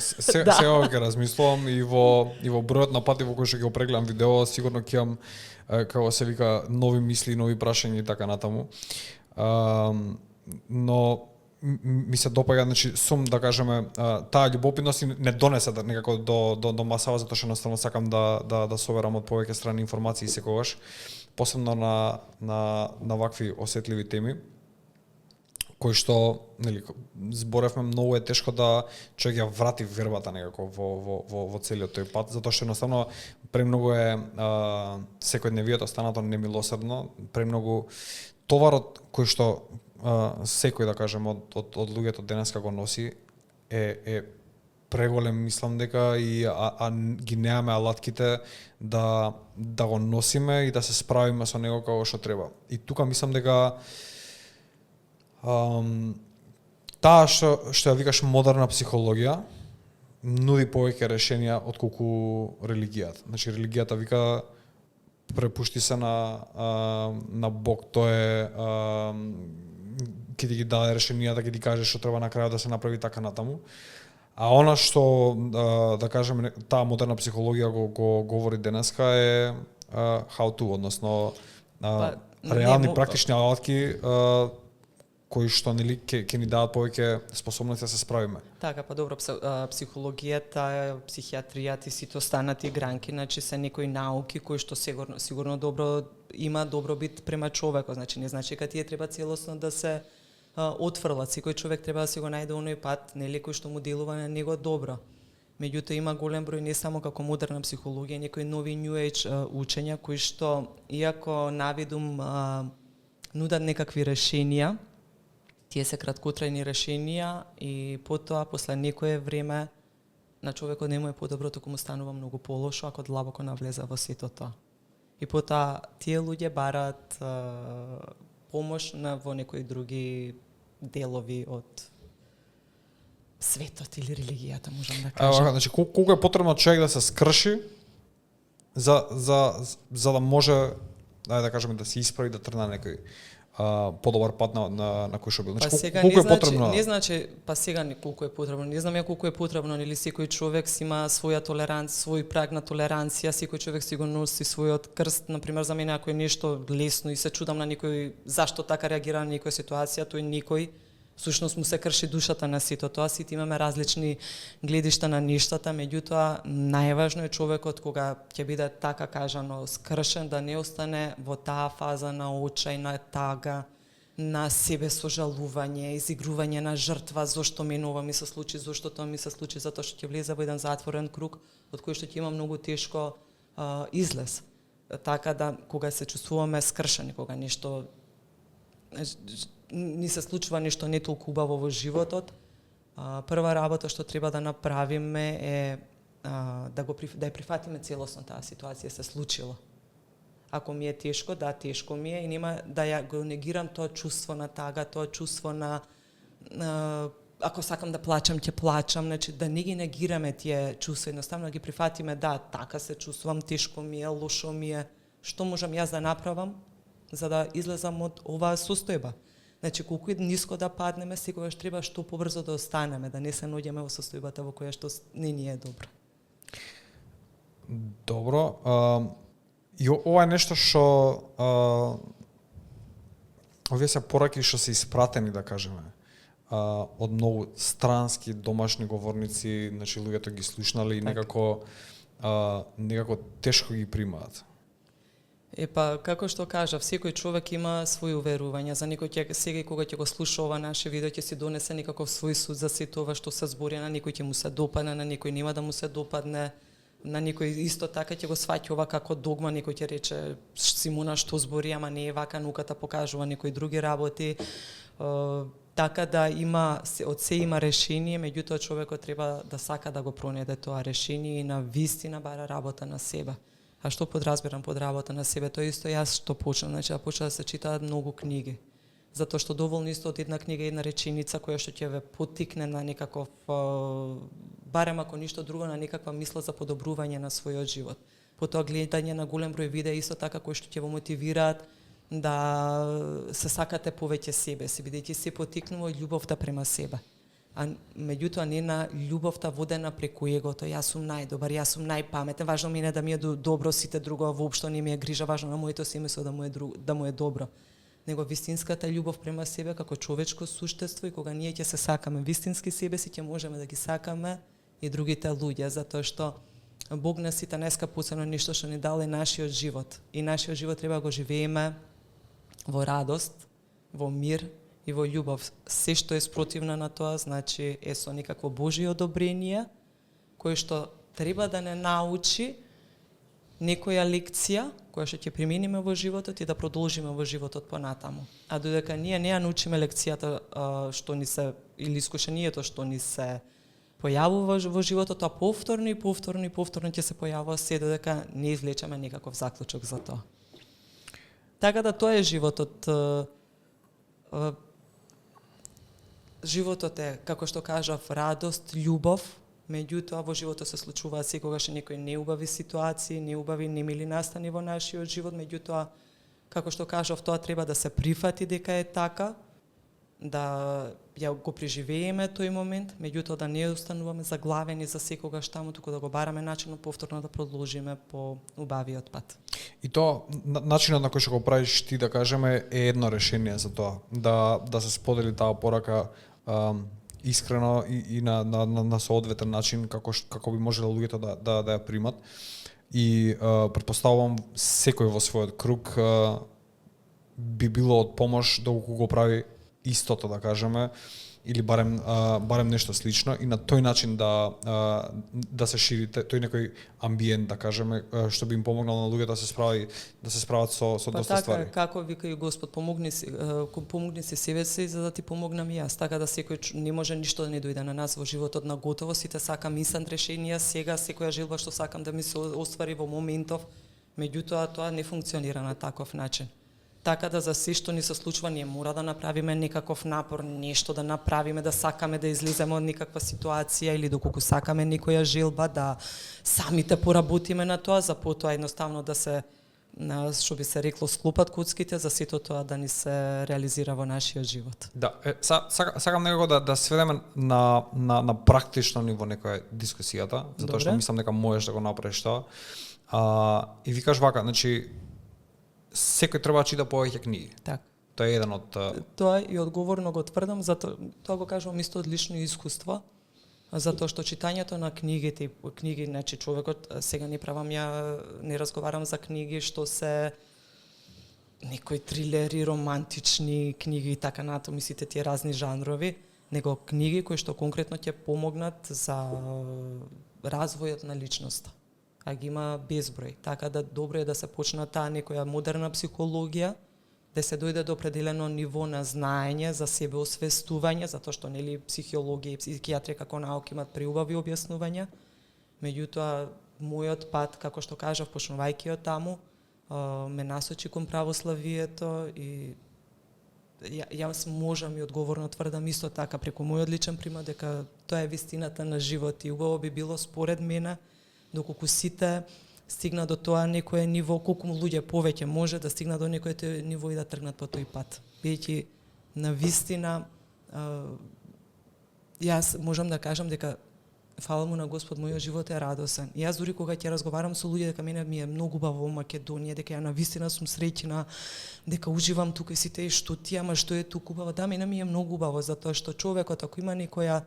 Сега ќе размислувам и во бројот на пати во кој што ќе го прегледам видео, сигурно ќе имам како се вика нови мисли, нови прашања и така натаму. Но ми се допаѓа, значи сум да кажеме таа љубопитност не донесе некако до масава, затоа што наставно сакам да соберам од повеќе страни информации секогаш, посебно на вакви осетливи теми кои што, нели, зборевме, многу е тешко да човек ја врати вербата некако во целиот тој пат, затоа што едноставно премногу е секојдневието станато немилосердно, премногу товарот кој што секој, да кажем, од луѓето денеска го носи е преголем, мислам дека ги немаме алатките да го носиме и да се справиме со него како што треба. И тука мислам дека таа што ја викаш модерна психологија нуди повеќе решенија отколку религијата. Значи религијата вика препушти се на Бог, тоа е ќе ти ги даде решенијата, ќе ти каже што треба на крајот да се направи така натаму. А она што, да кажеме, таа модерна психологија го говори денеска е how to, односно реални практични алатки кои што нели ќе ни дадат повеќе способности да се справиме. Така, па добро, психологијата, психијатријата и сите останати гранки, значи се некои науки кои што сигурно добро има добробит према човекот, значи не значи дека тие треба целосно да се отфрлат. Секој човек треба да си го најде оној пат, нели, кој што му делува на него добро. Меѓутоа има голем број не само како модерна психологија, некои нови New Age учења кои што иако навидум нудат некакви решенија, тие се краткотрајни решенија и потоа после некое време на човекот не му е подобро, туку му станува многу полошо ако длабоко навлезе во сето тоа. И потоа тие луѓе бараат помош во некои други делови од светот или религијата, можам да кажам. Значи колку е потребно човек да се скрши за да може, да кажеме, да се исправи, да тргне некој подобар пат на кој што бил. Значи колку е потребно? Не значи, па сега колку е потребно. Не знам ја колку е потребно, нели секој човек си има своја толеранција, свој праг на толеранција, секој човек си го носи својот крст. Например, за мене ако е нешто лесно и се чудам на некој зашто така реагира на некоја ситуација, тој некој всушност му се крши душата на сето тоа, сите имаме различни гледишта на нештата, меѓутоа најважно е човекот кога ќе биде така кажано скршен да не остане во таа фаза на очај, на тага, на себе сожалување, изигрување на жртва, зошто мене ова ми се случи, зошто тоа ми се случи, затоа што ќе влезе во еден затворен круг од кој што ќе има многу тешко излез. Така да кога се чувствуваме скршени, кога нешто ни се случува нешто не толку убаво во животот, прва работа што треба да направиме е да ја прифатиме целосно таа ситуација се случила. Ако ми е тешко, да, тешко ми е и нема да ја го негирам тоа чувство на тага, тоа чувство на ако сакам да плачам, ќе плачам, значи да не ги негираме тие чувства, едноставно ги прифатиме, да, така се чувствувам, тешко ми е, лошо ми е, што можам јас да направам за да излезам од оваа состојба. Значи, колку и ниско да паднеме, секогаш треба што побрзо да останеме, да не се наоѓаме во состојбата во која што не ни е добро. Добро. И ова е нешто што овие се пораки што се испратени, да кажеме, од многу странски домашни говорници, значи луѓето ги слушнале и некако тешко ги примаат. Како што кажав, секој човек има свои уверувања. За некој ќе сега кога ќе го слуша ова наше видео ќе си донесе некаков свој суд за сето ова што се збори, на некој ќе му се допадне, на некој нема да му се допадне, на некој исто така ќе го сваќа ова како догма, некој ќе рече Симона што збори, ама не е вака, науката покажува некои други работи. Така да има, од се има решение, меѓутоа човекот треба да сака да го пронеде тоа решение и на вистина бара работа на себе. А што подразбирам под работа на себе? Тоа исто јас што почнам, значи да почна да се читаат многу книги. Затоа што доволно исто од една книга, една реченица која што ќе ве поттикне на некаков, барем ако ништо друго, на некаква мисла за подобрување на својот живот. Потоа гледање на голем број видеа исто така кои што ќе ве мотивираат да се сакате повеќе себе си, бидејќи се поттикнува љубовта према себе. А меѓутоа не на љубовта водена преку егото, јас сум најдобар, јас сум најпаметен, важно ми е да ми е добро, сите друго воопшто не ми е грижа, важно на моето семејство да му е добро. Него вистинската љубов према себе како човечко суштество и кога ние ќе се сакаме вистински себе си, ќе можеме да ги сакаме и другите луѓе, затоа што Бог на сите најскапоцено нешто што ни дал е нашиот живот. И нашиот живот треба да го живееме во радост, во мир и во љубов. Се што е спротивно на тоа, значи е со некакво Божие одобрение, кое што треба да не научи некоја лекција, која што ќе примениме во животот и да продолжиме во животот понатаму. А додека ние не ја научиме лекцијата што ни се, или искушението што ни се појавува во животот, а повторно ќе се појавува се додека не извлечеме некаков заклучок за тоа. Така да тоа е животот. Животот е, како што кажав, радост, љубов, меѓутоа во животот се случуваат секогаш некои неубави ситуации, неубави, немили настани во нашиот живот, меѓутоа, како што кажав, тоа треба да се прифати дека е така, да ја го преживееме тој момент, меѓутоа да не остануваме заглавени за секогаш таму, туку да го бараме начинот повторно да продолжиме по убавиот пат. И тоа, начинот на кој што го правиш ти, да кажеме, е едно решение за тоа, да се сподели таа порака искрено и на соодветен начин како би можело луѓето да ја примат. И претпоставувам секој во својот круг би било од помош доколку го прави истото, да кажеме, или барем нешто слично и на тој начин да се шири тој некој амбиент, да кажеме, што би им помогнал на луѓето да се справат со доста ствари. Така, како вика и Господ, помогни си себе си за да ти помогнам и јас. Така да секој не може ништо да не дојде на нас во животот на готово, сите сакам инстант решенија сега, секоја желба што сакам да ми се оствари во моментов, меѓутоа тоа не функционира на таков начин. Така да за се што ни се случува, ние мора да направиме некаков напор, нешто да направиме, да сакаме да излеземе од некаква ситуација или доколку сакаме некоја желба, да самите поработиме на тоа, за потоа едноставно да се, што би се рекло, склопат куцките за сето тоа да ни се реализира во нашиот живот. Да, сакам некако да сведеме на практично ниво некоја дискусијата, затоа што мислам дека можеш да го направиш тоа. И викаш вака, значи, секој треба да чита повеќе книги. Так. Тоа е еден од... Тоа и одговорно го тврдам, тоа го кажувам исто од лично искуство, затоа што читањето на книги, значи човекот, сега не правам не разговарам за книги што се некои трилери, романтични книги и така натаму, сите тие разни жанрови, него книги кои што конкретно ќе помогнат за развојот на личноста. А ги има безброј. Така да добро е да се почна таа некоја модерна психологија, да се дојде до определено ниво на знаење за себе освестување, затоа што нели психиологија и психијатрија како науки имаат преубави објаснувања. Меѓутоа мојот пат, како што кажав, почнувајќи од таму, ме насочи кон православието и јас можам и одговорно тврдам исто така преку мојот личен пример дека тоа е вистината на живот и убаво би било според мене доколку сите стигна до тоа некое ниво, колку луѓе повеќе може да стигна до некое ниво и да тргнат по тој пат. Бидејќи на вистина јас можам да кажам дека фала му на Господ, мојот живот е радосен. И јас дури кога ќе разговарам со луѓе дека мене ми е многу убаво во Македонија, дека ја на вистина сум среќна, дека уживам тука и сите што ти, ама што е туку убаво. Да, мене ми е многу убаво затоа што човекот ако има некоја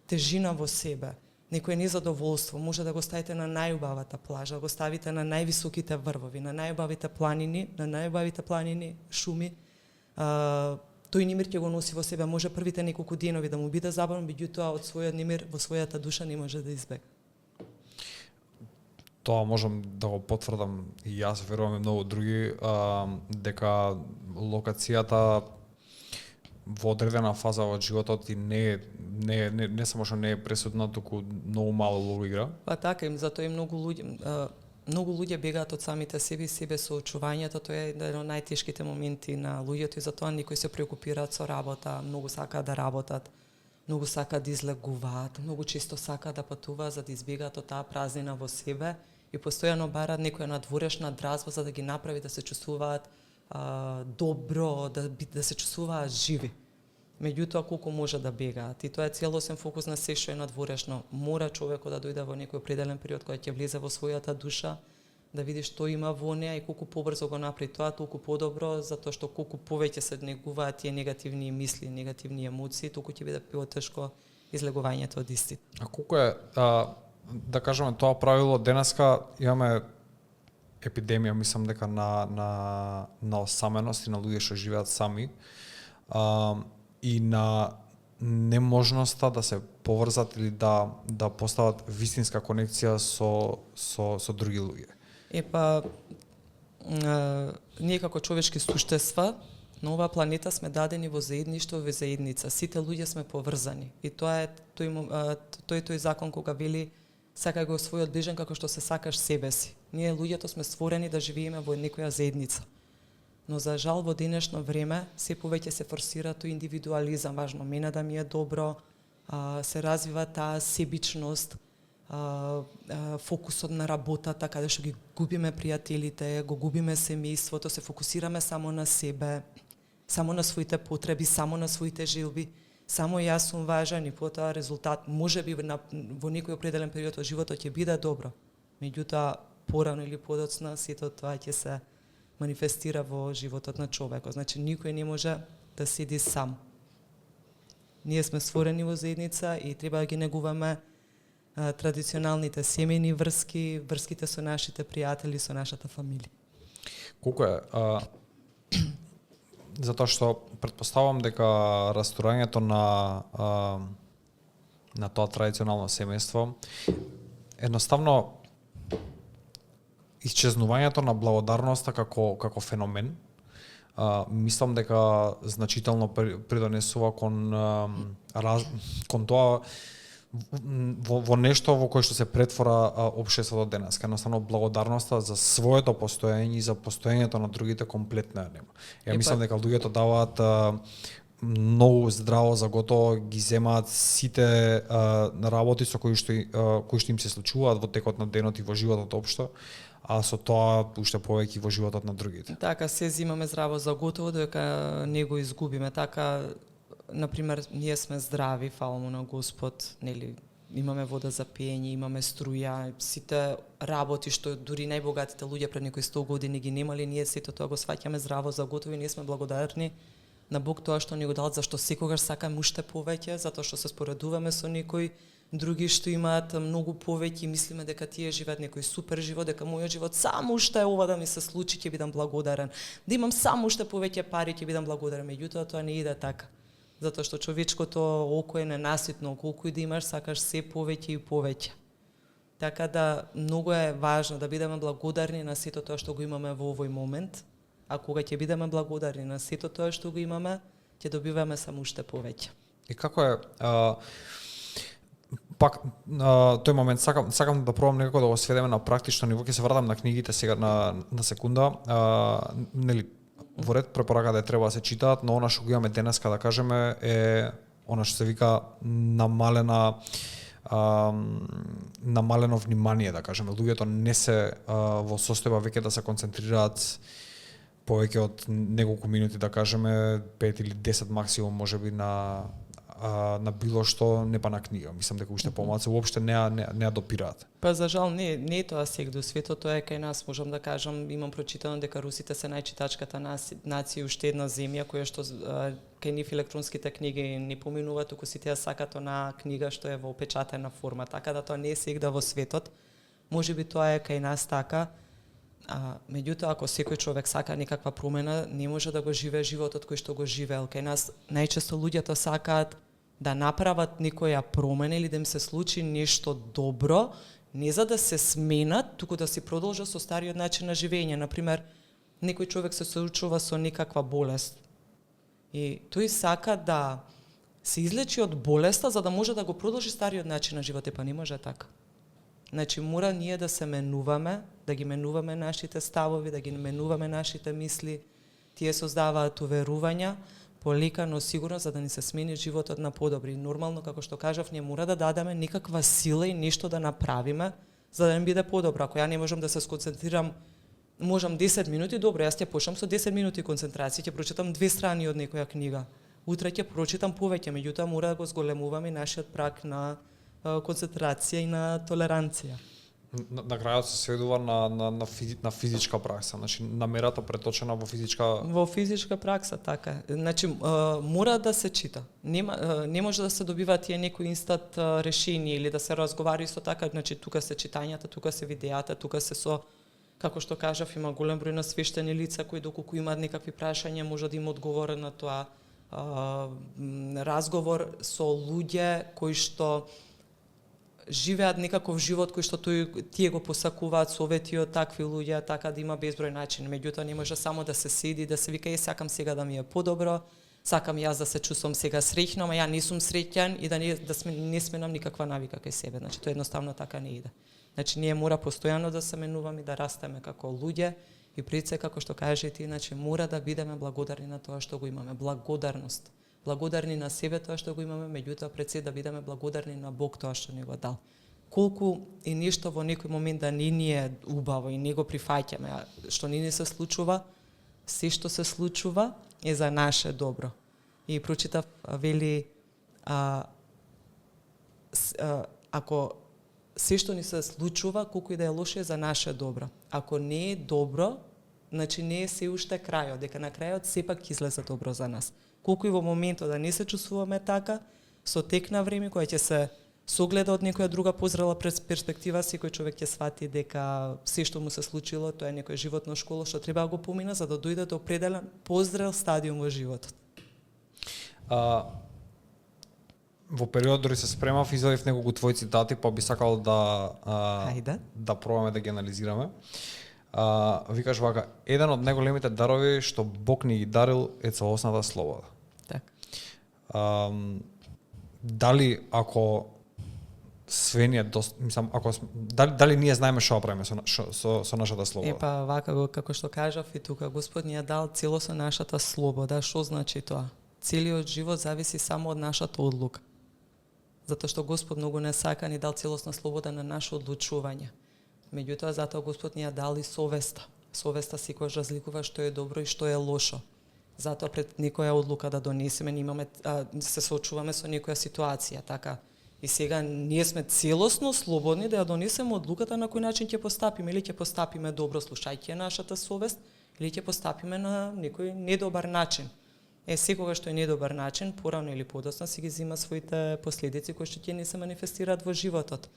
тежина во себе, некое незадоволство, може да го ставите на најубавата плажа, да го ставите на највисоките врвови, на најубавите планини, шуми. Тој немир ќе го носи во себе, може првите неколку денови да му биде забавно, меѓутоа од својот немир во својата душа не може да избега. Тоа можам да го потврдам и јас, верувам и многу други, дека локацијата во одредена фаза од животот и не само што не е пресудна, туку многу мало улога игра. Па така, им затоа и многу луѓе бегаат од самите себе и себе соочувањето, тоа е еден од најтешките моменти на луѓето и затоа некои се преокупираат со работа, многу сакаат да работат, многу сакаат да излегуваат, многу често сакаат да патуваат за да избегаат од таа празнина во себе и постојано бараат некоја надворешна дразба за да ги направи да се чувствуваат добро, да се чувствуваат живи. Меѓутоа, колку може да бегаат. И тоа е целосен фокус на се што е надворешно. Мора човекот да дојде во некој определен период кога ќе влезе во својата душа, да види што има во неа и колку побрзо го направи тоа, толку подобро, затоа што колку повеќе се негуваат тие негативни мисли, негативни емоции, толку ќе биде потешко излегувањето од исти. А колку е, да кажеме, тоа правило денеска имаме епидемија, мислам дека на осаменост и на луѓе што живеат сами, и на неможноста да се поврзат или да постават вистинска конекција со други луѓе. Епа, ние како човечки суштества на оваа планета сме дадени во заедништво, во заедница. Сите луѓе сме поврзани. И тоа е тој закон кога вели сакај го својот ближен како што се сакаш себе си. Ние луѓето сме створени да живееме во некоја заедница. Но за жал во денешно време се повеќе се форсира тој индивидуализам, важно мене да ми е добро, се развива таа себичност, фокусот на работата, каде што ги губиме пријателите, го губиме семејството, се фокусираме само на себе, само на своите потреби, само на своите желби, само јас сум важен и потоа резултат можеби во некој определен период од животот ќе биде добро. Меѓутоа порано или подоцна сето тоа ќе се манифестира во животот на човекот. Значи, никој не може да седи сам. Ние сме створени во заедница и треба да ги негуваме традиционалните семејни врски, врските со нашите пријатели, со нашата фамилија. Колку е? Затоа што претпоставам дека растурањето на тоа традиционално семејство едноставно исчезнувањето на благодарноста како феномен, мислам дека значително придонесува кон тоа во нешто во кое што се претвора општеството денеска. Едноставно благодарноста за своето постоење и за постоењето на другите комплетно ја нема. Ја мислам дека луѓето даваат многу здраво за готово, ги земаат сите работи со кои што им се случуваат во текот на денот и во животот општо, а со тоа уште повеќе во животот на другите. Така, се зимаме здраво за готово, дека не го изгубиме. Така, например, ние сме здрави, фала му на Господ, нели, имаме вода за пиење, имаме струја, сите работи што дури најбогатите луѓе пред некои 100 години ги немали, ние сето тоа го сваќаме здраво за готово и ние сме благодарни на Бог тоа што ни го дал, зашто секогаш сакаме уште повеќе, затоа што се споредуваме со некои други што имаат многу повеќе и мислиме дека тие живеат некој супер живот, дека мојот живот само уште е ова да ми се случи, ќе бидам благодарен. Да имам само уште повеќе пари, ќе бидам благодарен. Меѓутоа тоа не иде така. Затоа што човечкото око е ненаситно, колку и да имаш, сакаш се повеќе и повеќе. Така да многу е важно да бидеме благодарни на сето тоа што го имаме во овој момент, а кога ќе бидеме благодарни на сето тоа што го имаме, ќе добиваме само уште повеќе. И како е пак тој момент сакам да пробам некако да го сведеме на практично ниво, ќе се вратам на книгите сега на секунда, нели во ред препорака да треба да се читаат, но она што го имаме денеска да кажеме е она што се вика намалено внимание, да кажеме. Луѓето не се во состојба веќе да се концентрираат повеќе од неколку минути, да кажеме 5 или 10 максимум можеби на било што, не па на книга. Мислам дека уште помалку уопште не ја допираат. Па за жал не е тоа сегде светот, тоа е кај нас, можам да кажам, имам прочитано дека русите се најчитачката нација, уште една земја која што кај нив електронските книги не поминува, туку сите ја сакат онаа книга што е во печатена форма, така да тоа не е сегда во светот. Можеби тоа е кај нас така, меѓутоа ако секој човек сака некаква промена, не може да го живее животот кој што го живеел. Кај нас најчесто луѓето сакаат да направат некоја промена или да им се случи нешто добро, не за да се сменат, туку да си продолжат со стариот начин на живење. Например, некој човек се соочува со некаква болест и тој сака да се излечи од болеста за да може да го продолжи стариот начин на живот, па не може така. Значи, мора ние да се менуваме, да ги менуваме нашите ставови, да ги менуваме нашите мисли. Тие создаваат уверувања, полека, но сигурно за да ни се смени животот на подобри. Нормално, како што кажав, ние мора да дадеме некаква сила и нешто да направиме, за да не биде подобро. Ако ја не можам да се сконцентрирам, можам 10 минути, добро, јас ќе почнам со 10 минути концентрација, ќе прочитам 2 страни од некоја книга. Утре ќе прочитам повеќе, меѓутоа мора да го зголемуваме нашиот праг на концентрација и на толеранција. На крајот се сведува на физичка пракса, значи намерата преточена во физичка пракса, така. Значи мора да се чита. Не може да се добива тие некои инстант решение или да се разговари со така, значи тука се читањата, тука се видеата, тука се со, како што кажав, има голем број на свештени лица кои доколку имаат некакви прашања може да им одговорат на тоа. Разговор со луѓе кои што живеат некаков живот кој што тие го посакуваат, совети од такви луѓе, така да има безброј начин. Меѓутоа не може само да се седи, да се вика сакам сега да ми е подобро, сакам јас да се чувствам сега среќно, а ја не сум среќен и да не сменам никаква навика кај себе. Значи тоа едноставно така не иде. Значи ние мора постојано да се менуваме и да растеме како луѓе и пред се како што кажеш ти, значи мора да бидеме благодарни на тоа што го имаме, благодарност. Благодарни на себе тоа што го имаме, меѓутоа пред се да бидеме благодарни на Бог тоа што ни го дал. Колку и нешто во некој момент да не ни е убаво и не го прифаќаме, што не ни се случува, се што се случува е за наше добро. И прочитав, вели, ако се што ни се случува, колку и да е лошо е за наше добро. Ако не е добро, значи не е се уште крајот, дека на крајот сепак ќе излезе добро за нас. Колку и во моментот да не се чувствуваме така, со тек на време кој ќе се согледа од некоја друга позрела перспектива, секој човек ќе свати дека се што му се случило, тоа е некој животно школа што треба да го помина за да дојде до определен позрел стадиум во животот. Во период дори се спремав, извадив неколку твои цитати, па би сакал да пробаме да ги анализираме. Викаш вака, еден од најголемите дарови што Бог ни ги дарил е целосната слобода. Так. Дали ако све ни е дали ние знаеме што правиме со нашата слобода? Епа, вака како што кажав и тука, Господ ни ја дал целосно нашата слобода. Што значи тоа? Целиот живот зависи само од нашата одлука. Затоа што Господ многу не сака, ни дал целосна слобода на наше одлучување. Меѓутоа, затоа Господ ни ја дал и совеста. Совеста секогаш разликува што е добро и што е лошо. Затоа пред некоја одлука да донесеме, се соочуваме со некоја ситуација, така. И сега ние сме целосно слободни да ја донесеме одлуката на кој начин ќе постапиме, или ќе постапиме добро слушајќи нашата совест, или ќе постапиме на некој недобар начин. Секогаш што е недобар начин, порано или подоцна си ги зима своите последици кои што ќе не се манифестираат во животот.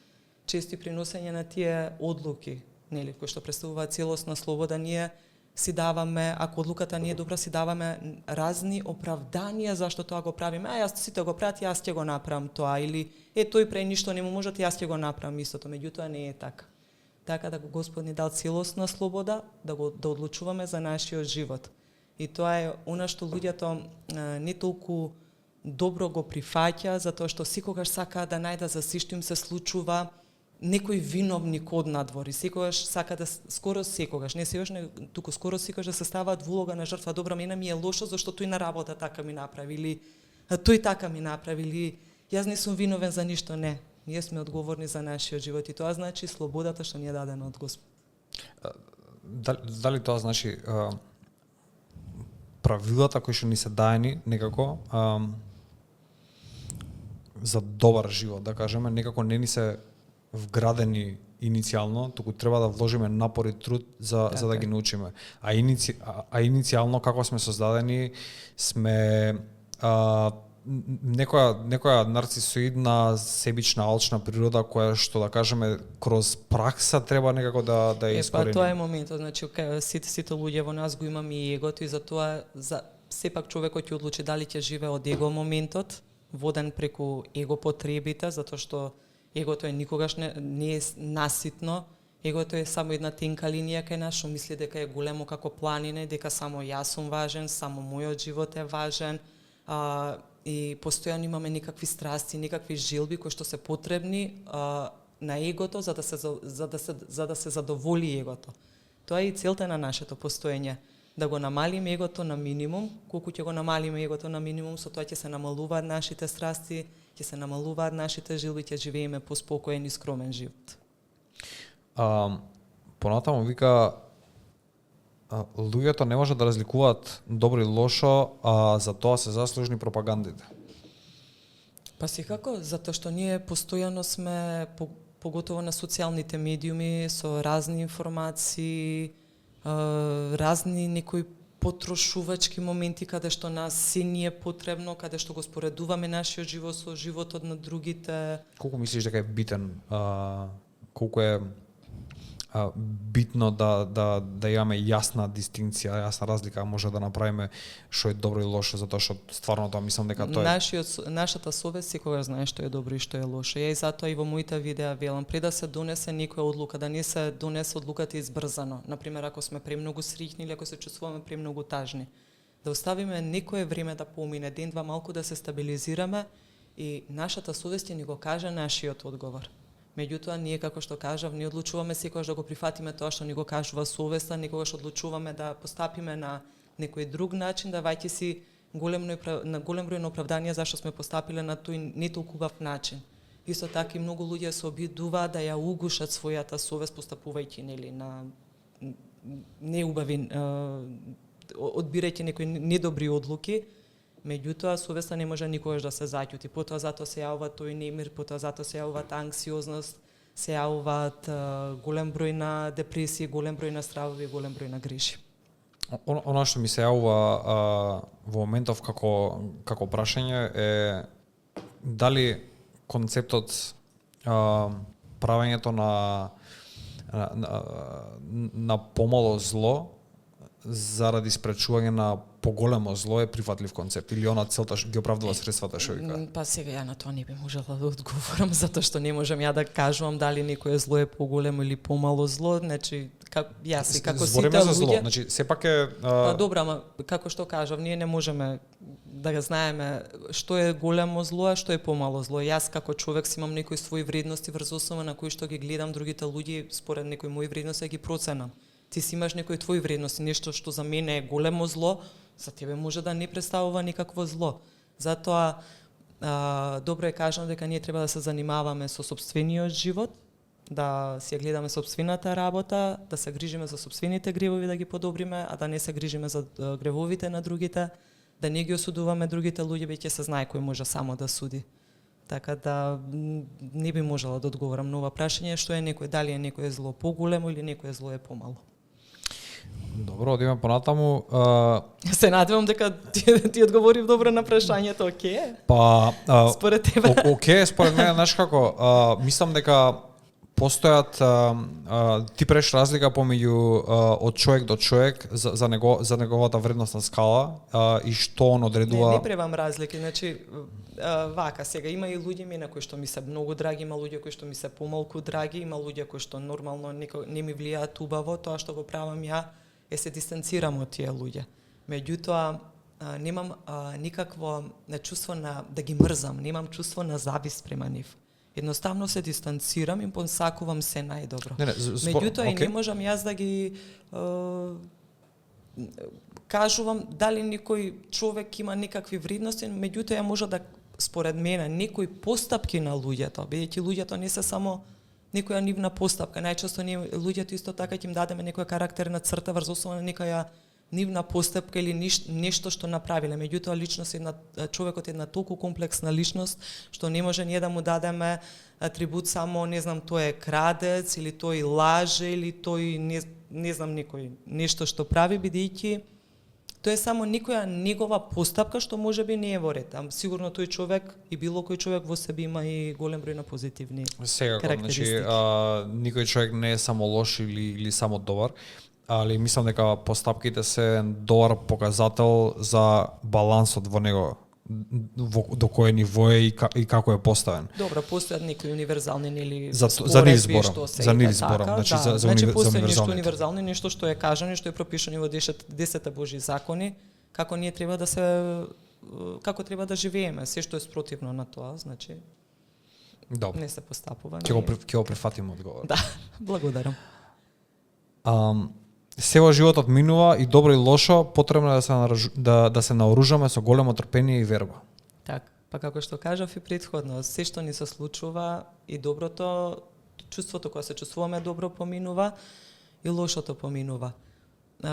Чести приносење на тие одлуки, нели, кои што представуваат целосна слобода, ние си даваме, ако одлуката не е добра, си даваме разни оправданија зашто тоа го правиме. Јас сите го прават, јас ќе го направам тоа, или тој прави ништо не му можат, јас ќе го направам истото. Меѓутоа не е така. Така да Господ ни дал целосна слобода да одлучуваме за нашиот живот. И тоа е она што луѓето не толку добро го прифаќа, затоа што секогаш сака да најда за се што им се случува некој виновник од надвор и секогаш сака да скоро секогаш да се ставаат во улога на жртва. Добро, мене ми е лошо зашто тој на работа така ми направи, или тој така ми направи, или јас не сум виновен за ништо. Не, ние сме одговорни за нашиот живот и тоа значи слободата што ни е дадена од Господ. Дали тоа значи правилата кои што ни се даени некако за добар живот, да кажеме, некако не ни се вградени иницијално, туку треба да вложиме напор и труд за да ги научиме. А иницијално како сме создадени, сме некоја нарцисоидна, себична, алчна природа која што да кажеме кроз пракса треба некако да ја искорени. Тоа е моментот, значи сите луѓе во нас го имаме и егото и затоа сепак човекот ќе одлучи дали ќе живее од его моментот, воден преку его потребите, затоа што егото е никогаш не е наситно. Егото е само една тенка линија кај нас, што мисли дека е големо како планина, дека само јас сум важен, само мојот живот е важен. И постојано имаме некакви страсти, некакви желби кои што се потребни на егото за да се задоволи егото. Тоа е и целта на нашето постоење, да го намалиме егото на минимум. Колку ќе го намалиме егото на минимум, со тоа ќе се намалуваат нашите страсти, ќе се намалуваат нашите желби, ќе живееме поспокоен и скромен живот. Понатаму вика луѓето не може да разликуваат добро и лошо, а за тоа се заслужни пропагандите. Па секако, затоа што ние постојано сме, поготово на социјалните медиуми, со разни информации, разни некои потрошувачки моменти каде што нас се ни е потребно, каде што го споредуваме нашиот живот со животот на другите. Колку мислиш дека е битен, колку е битно да имаме јасна дистинкција, јасна разлика, може да направиме што е добро и лошо, затоа што стварно тоа мислам дека тоа е. Нашата совест секогаш знае што е добро и што е лошо. Ја и затоа и во моите видеа велам, пред да се донесе некоја одлука, да не се донесе одлуката избрзано. Например, ако сме премногу среќни или ако се чувствуваме премногу тажни, да оставиме некое време да помине, ден-два малку да се стабилизираме и нашата совест ни го каже нашиот одговор. Меѓутоа, ние, како што кажав, не одлучуваме секогаш да го прифатиме тоа што ни го кажува совеста, некогаш одлучуваме да постапиме на некој друг начин, давајќи си голем број на оправданија зашто сме постапиле на тој не толку убав начин. Исто така и многу луѓе се обидуваат да ја угушат својата совест постапувајќи на неубави, одбирајќи некои недобри одлуки. Меѓутоа, совеста не може никогаш да се заќути. Потоа затоа се јавува тој немир, потоа затоа се јавуваат анксиозност, се јавуваат голем број на депресии, голем број на стравови, голем број на грижи. Она што ми се јавува во моментов како прашање е дали концептот правењето на помало зло заради спречување на поголемо зло е прифатлив концепт или она целта ги оправдува средствата што вика? Па сега ја на тоа не би можела да одговорам затоа што не можам ја да кажувам дали некое зло е поголемо или помало зло, значи јас и како сите луѓе. Збориме за зло, значи сепак е Па добро, ама како што кажав, ние не можеме да го знаеме што е големо зло, а што е помало зло. Јас како човек си имам некои своји вредности врз основа на кои што ги гледам другите луѓе според некои мои вредности ги проценам. Ти си имаш некои твои вредности, нешто што за мене е големо зло, за тебе може да не представува никакво зло. Затоа добро е кажано дека ние треба да се занимаваме со сопствениот живот, да си ја гледаме сопствената работа, да се грижиме за сопствените гревови да ги подобриме, а да не се грижиме за гревовите на другите, да не ги осудуваме другите луѓе, веќе се знае кој може само да суди. Така да не би можела да одговорам на ова прашање што е некој, дали е некој зло поголемо или некој зло е помало. Добро, одиме понатаму. Се надевам дека ти одговорив добро на прашањето, окей? Па, според тебе? Окей, според мене, знаеш како, мислам дека постојат, ти преш разлика помеѓу од човек до човек за неговата вредностна скала и што он одредува. Не правам разлики, значи вака сега има и луѓе на кои што ми се многу драги, има луѓе кои што ми се помалку драги, има луѓе кои што нормално не ми влијаат убаво, тоа што го правам ја е се дистанцирам од тие луѓе. Меѓутоа немам никакво чувство да ги мрзам, немам чувство на завист према нив. Едноставно се дистанцирам и посакувам се најдобро. Меѓутоа и не можам јас да ги кажувам дали некој човек има некакви вредности, меѓутоа ја може да според мене некои постапки на луѓето, бидејќи луѓето не се само некоја нивна постапка, најчесто луѓето исто така ќе им дадеме некоја карактерна црта врз основа на некоја нивна постапка или нешто што направиле. Меѓутоа личност човекот е една толку комплексна личност што не може ние да му дадеме атрибут само не знам тој е крадец или тој лаже или тој не знам некој нешто што прави, бидејќи Тоа е само некоја негова постапка што можеби не е во ред. Сигурно тој човек и било кој човек во себе има и голем број на позитивни Секако, карактеристики. никој човек не е само лош или само добар, али мислам дека постапките се добар показател за балансот во него, до кое ниво е и како е поставен. Добро, постојат некои универзални или За споредби нив зборам, што се за нив така, зборам, значи да. за Значи постои нешто универзалните. универзално, нешто што е кажано, што е пропишано во 10 Божји закони, како ние треба да се како треба да живееме, се што е спротивно на тоа, значи Добро. не се постапува. Ќе го прифатиме одговор. Да, благодарам. Сева животот минува и добро и лошо, потребно е да се наоружаме со големо трпение и верба. Так, па како што кажав и претходно, се што ни се случува и доброто, чувството кое се чувствуваме добро поминува и лошото поминува.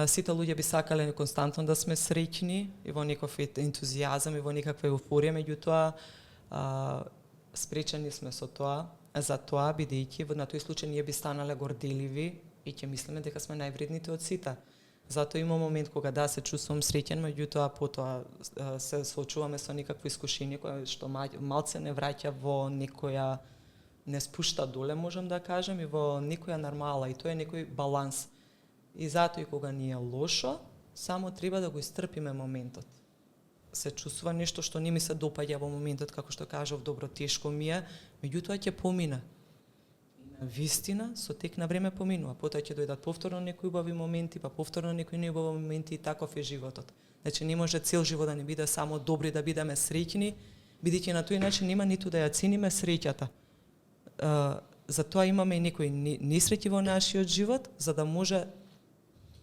Сите луѓе би сакале константно да сме среќни и во некој ентузијазам и во некаква еуфорија, меѓутоа спречени сме со тоа, за тоа бидејќи на тој случај ние би станале горделиви и ќе мислиме дека сме највредните од сите. Затоа има момент кога да се чувствувам среќен, меѓутоа потоа се соочуваме со некакво искушение кое што малце не враќа во некоја, не спушта доле, можам да кажам, и во некоја нормала, и тоа е некој баланс. И затоа и кога ни е лошо, само треба да го истрпиме моментот. Се чувствува нешто што не ми се допаѓа во моментот, како што кажав, добро, тешко ми е, меѓутоа ќе помине. Вистина, со тек на време поминува. Потоа ќе дојдат повторно некои убави моменти, па повторно некои неубави моменти и таков е животот. Значи не може цел живот да не биде само добри, да бидеме среќни, бидејќи на тој начин нема ниту да ја цениме среќата. Затоа имаме и некои несреќи во нашиот живот, за да може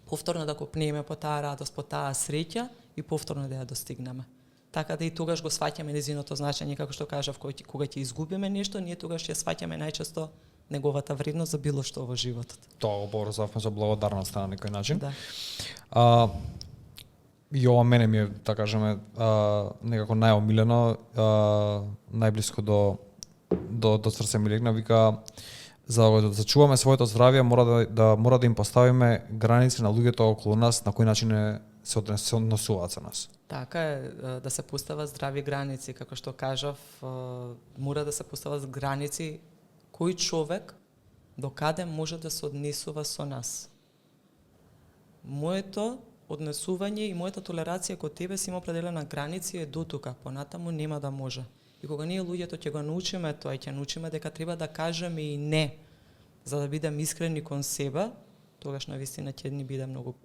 повторно да копнеме по таа радост, по таа среќа и повторно да ја достигнеме. Така да и тогаш го сваќаме незиното значење, како што кажав, кога ќе изгубиме нешто, ние тогаш ќе сваќаме најчесто неговата вредност за било што во животот. Тоа го поврзавме со благодарност на некој начин. Да. И ова мене ми е, да кажеме, некако најомилено, најблиско до срце ми легна, вика, за да зачуваме своето здравје, мора да им поставиме граници на луѓето околу нас, на кој начин се однесуваат со нас. Така е, да се постават здрави граници, како што кажав, мора да се постават граници кој човек до каде може да се однесува со нас. Моето однесување и мојата толерација кон тебе си има определена граници е до тука, понатаму нема да може. И кога ние луѓето ќе го научиме тоа и ќе научиме дека треба да кажеме и не, за да бидеме искрени кон себе, тогаш навистина ќе ни биде многу.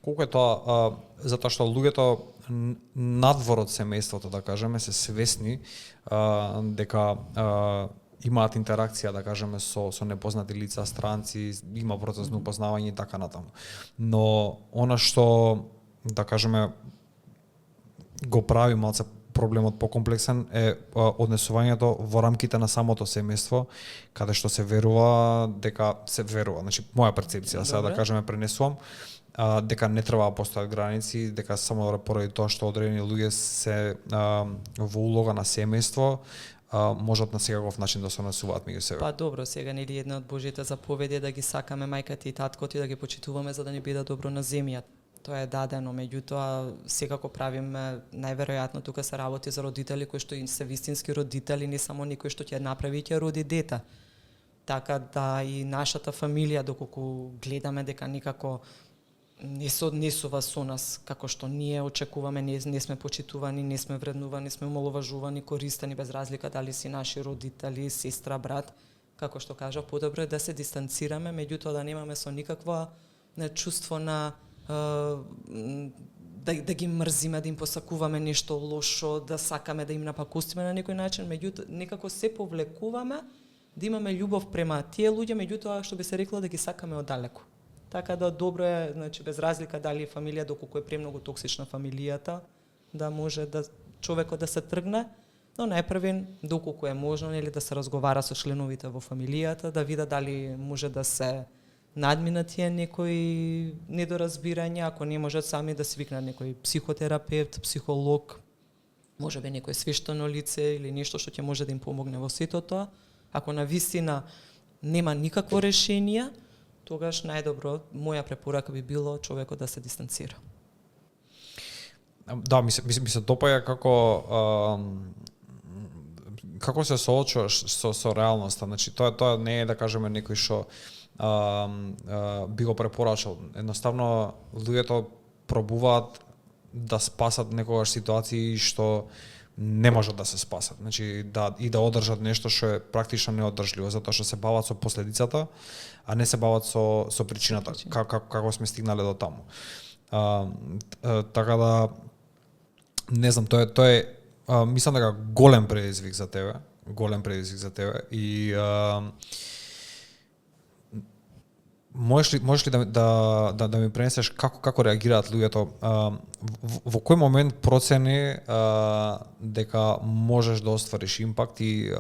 Колку е тоа, затоа што луѓето надвор од семејството, да кажеме, се свесни дека имаат интеракција, да кажеме, со непознати лица, странци, има процес на упознавање и така натаму. Но она што, да кажеме, го прави малце проблемот покомплексен е однесувањето во рамките на самото семејство, каде што се верува, значи моја перцепција, сега да кажеме пренесувам, дека не треба да постојат граници, дека само поради тоа што одредени луѓе се во улога на семејство, можат на секаков начин да се однесуваат меѓу себе. Па добро, сега нели една од Божјите заповеди е да ги сакаме мајката и таткото и да ги почитуваме за да ни биде добро на земјата. Тоа е дадено, меѓутоа секако правиме, најверојатно тука се работи за родители кои што се вистински родители, не само некој што ќе направи и ќе роди дете. Така да и нашата фамилија, доколку гледаме дека некако не се однесува со нас како што ние очекуваме, не сме почитувани, не сме вреднувани, не сме омаловажувани, користени без разлика дали си наши родители, сестра, брат, како што кажа, подобро е да се дистанцираме, меѓутоа да немаме со никакво чувство на да ги мрзиме, да им посакуваме нешто лошо, да сакаме да им напакустиме на некој начин, меѓутоа некако се повлекуваме да имаме љубов према тие луѓе, меѓутоа што би се рекло да ги сакаме оддалеку. Така да добро е, значи без разлика дали е фамилија, доколку е премногу токсична фамилијата, да може да човекот да се тргне, но најпрвен доколку е можно нели да се разговара со членовите во фамилијата, да види дали може да се надминат тие некои недоразбирања, ако не можат сами да свикнат некој психотерапевт, психолог, можеби некој свештено лице или нешто што ќе може да им помогне во сето тоа. Ако навистина нема никакво решение, тогаш најдобро, моја препорака би било човекот да се дистанцира. Да, ми се допаја како се соочуваш со реалноста. Значи тоа не е да кажеме некој што би го препорачал. Едноставно луѓето пробуваат да спасат некогаш ситуации што не можат да се спасат. Значи да одржат нешто што е практично неодржливо, затоа што се бават со последицата, а не се бават со причината, како сме стигнале до таму. Така да не знам, тоа е мислам дека голем предизвик за тебе и можеш ли да ми пренесеш како реагираат луѓето, во кој момент процени дека можеш да оствариш импакт и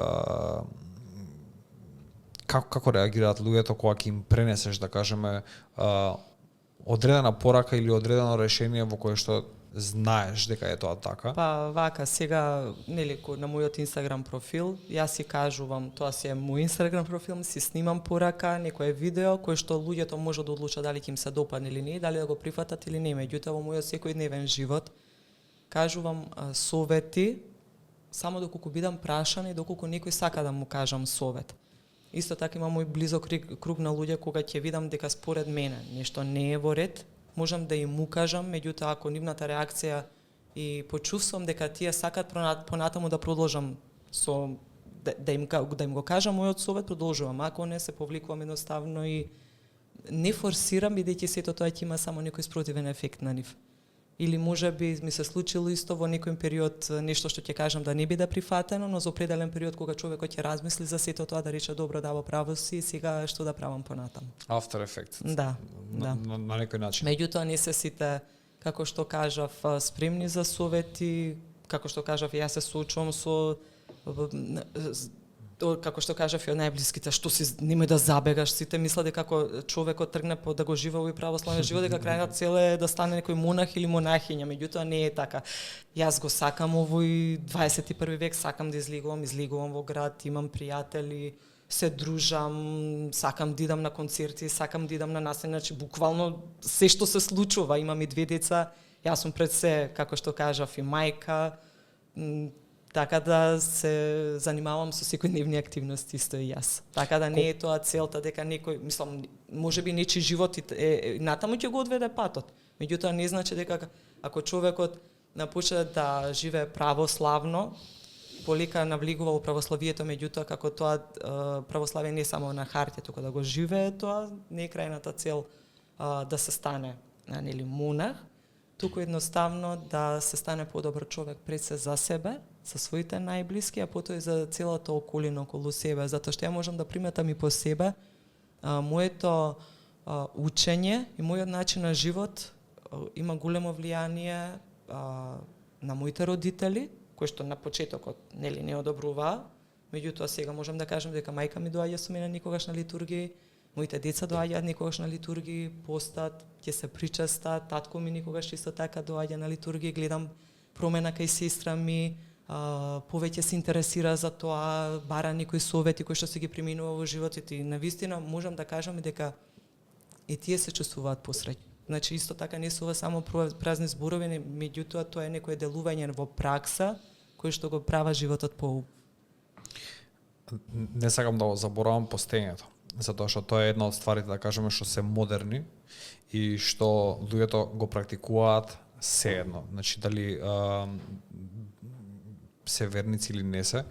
како реагираат луѓето кога ќе им пренесеш, да кажеме, одредена порака или одредено решение во кое што знаеш дека е тоа така? Па вака, сега, нели, на мојот Инстаграм профил, јас си кажувам, тоа си е мој Инстаграм профил, си снимам порака, некое видео, кој што луѓето може да одлучат дали ќе им се допадне или не, дали да го прифатат или не. Меѓутоа, во мојот секојдневен живот, кажувам совети, само доколку бидам прашана и доколку некој сака да му кажам совет. Исто така имам мој близок круг на луѓе кога ќе видам дека според мене нешто не е во ред, можам да им кажам, меѓутоа ако нивната реакција и почувствувам дека тие сакат понатаму да продолжам со да им го кажам мојот совет, продолжувам. Ако не, се повликувам едноставно и не форсирам, бидејќи сето тоа ќе има само некој спротивен ефект на нив. Или можеби ми се случило исто во некој период нешто што ќе кажам да не биде прифатено, но за определен период кога човекот ќе размисли за сето тоа, да рече добро, да, во право си, сега што да правам понатаму. After effect. Да. На некој начин. Меѓутоа не се сите, како што кажав, спремни за совети, како што кажав, јас се соочувам со како што кажав и од најблиските, што си немој да забегаш, сите мислат дека како човекот тргне по да го живее овој православен живот, дека крајната цел е да стане некој монах или монахиња, меѓутоа не е така. Јас го сакам овој 21 век, сакам да излегувам во град, имам пријатели, се дружам, сакам да идам на концерти, сакам да идам на настани, значи буквално се што се случува, имам и 2 деца, јас сум пред се, како што кажав, и мајка, така да се занимавам со секојдневни активности исто и јас. Така да не е тоа целта дека некој, мислам, можеби нечи живот натаму ќе го одведе патот. Меѓутоа не значи дека ако човекот почне да живее православно, полека навлегува во православието, меѓутоа како тоа православие не само на хартија, туку да го живее тоа, не е крајната цел да се стане, нели, монах, туку едноставно да се стане подобар човек пред се за себе, за своите најблиски, а потоа и за целата околина околу себе, затоа што ја можам да приметам и по себе, моето учење и мојот начин на живот има големо влијание на моите родители, кои што на почетокот нели не одобруваа, меѓутоа сега можам да кажам дека мајка ми доаѓа со мене никогаш на литургии, моите деца доаѓаат никогаш на литургии, постат, ќе се причеста, татко ми никогаш исто така доаѓа на литургии, гледам промена кај сестра ми, повеќе се интересира за тоа, бара некои совети кои што се ги преминува во животот и навистина можам да кажам дека и тие се чувствуваат посреќни. Значи исто така не се ова само празни зборови, меѓутоа тоа е некое делување во пракса кој што го права животот поубав. Не сакам да го заборавам постењето, затоа што тоа е една од стварите, да кажеме, што се модерни и што луѓето го практикуваат сеедно. Значи дали се верници или не се.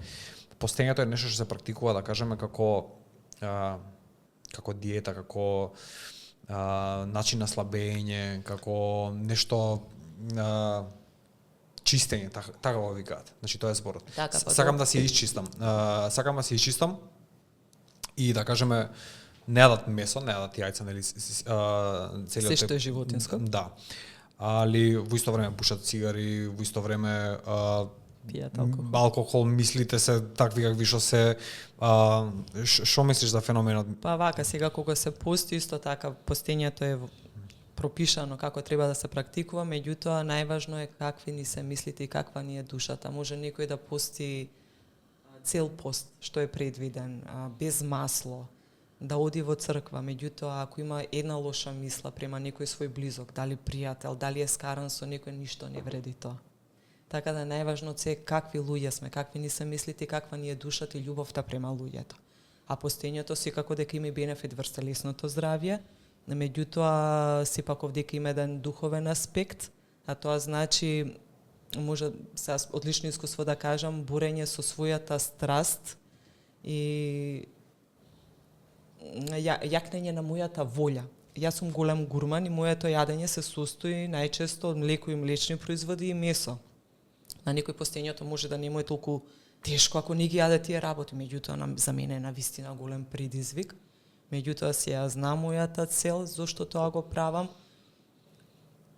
Постењето е нешто што се практикува, да кажеме, како диета, како начин на слабење, како нешто чистење, така го викаат. Значи тоа е зборот. Така, сакам да се изчистам. Сакам да се изчистам и да кажеме не јадат месо, не јадат јајца, нели целиот се што е животинско. Да. Али во исто време пушат цигари, во исто време пијат алкохол, мислите се такви какви што се. Што мислиш за феноменот? Па вака, сега кога се пости, исто така постењето е пропишано како треба да се практикува, меѓутоа најважно е какви ни се мислите и каква ни е душата. Може некој да пости цел пост, што е предвиден, без масло, да оди во црква, меѓутоа ако има една лоша мисла према некој свој близок, дали пријател, дали е скаран со некој, ништо не вреди тоа. Така да најважно е какви луѓе сме, какви ни се мислите, каква ни е душата и љубовта према луѓето. А постоењето секако дека има бенефит врз телесното здравје, меѓутоа сепак овдека има еден духовен аспект, а тоа значи, може се од лично искуство да кажам, борење со својата страст и јакнење на мојата волја. Јас сум голем гурман и моето јадење се состои најчесто од млеко и млечни производи и месо. На некој постоењето може да не му е толку тешко ако не ги јаде тие работи, меѓутоа за мене е навистина голем предизвик. Меѓутоа се ја знам мојата цел, зошто тоа го правам.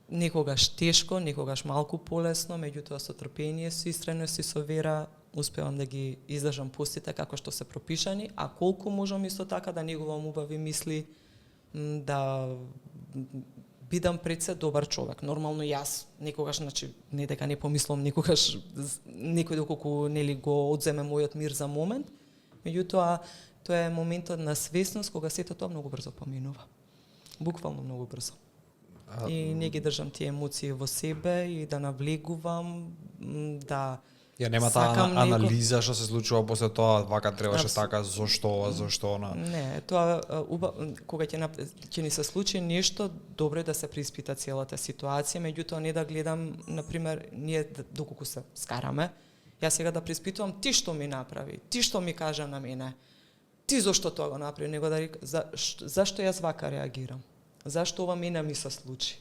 Некогаш тешко, некогаш малку полесно, меѓутоа со трпение, со истреност и со вера успевам да ги издржам постите како што се пропишани, а колку можам исто така да негувам убави мисли, да бидам пред се добар човек. Нормално јас некогаш, значи не дека не помислам некогаш некој доколку нели го одземе мојот мир за момент, меѓутоа тоа е моментот на свесност кога сето тоа многу брзо поминува. Буквално многу брзо. И не ги држам тие емоции во себе и да навлегувам, да Ја нема таа анализа што се случува после тоа, вака требаше така, зошто ова, зошто она. Не, тоа кога ќе ни се случи нешто, добро е да се преиспита целата ситуација, меѓутоа не да гледам, на пример, ние доколку се скараме, јас сега да преиспитувам ти што ми направи, ти што ми кажа на мене, ти зошто тоа го направи, него да зашто јас вака реагирам, зашто ова мене ми се случи.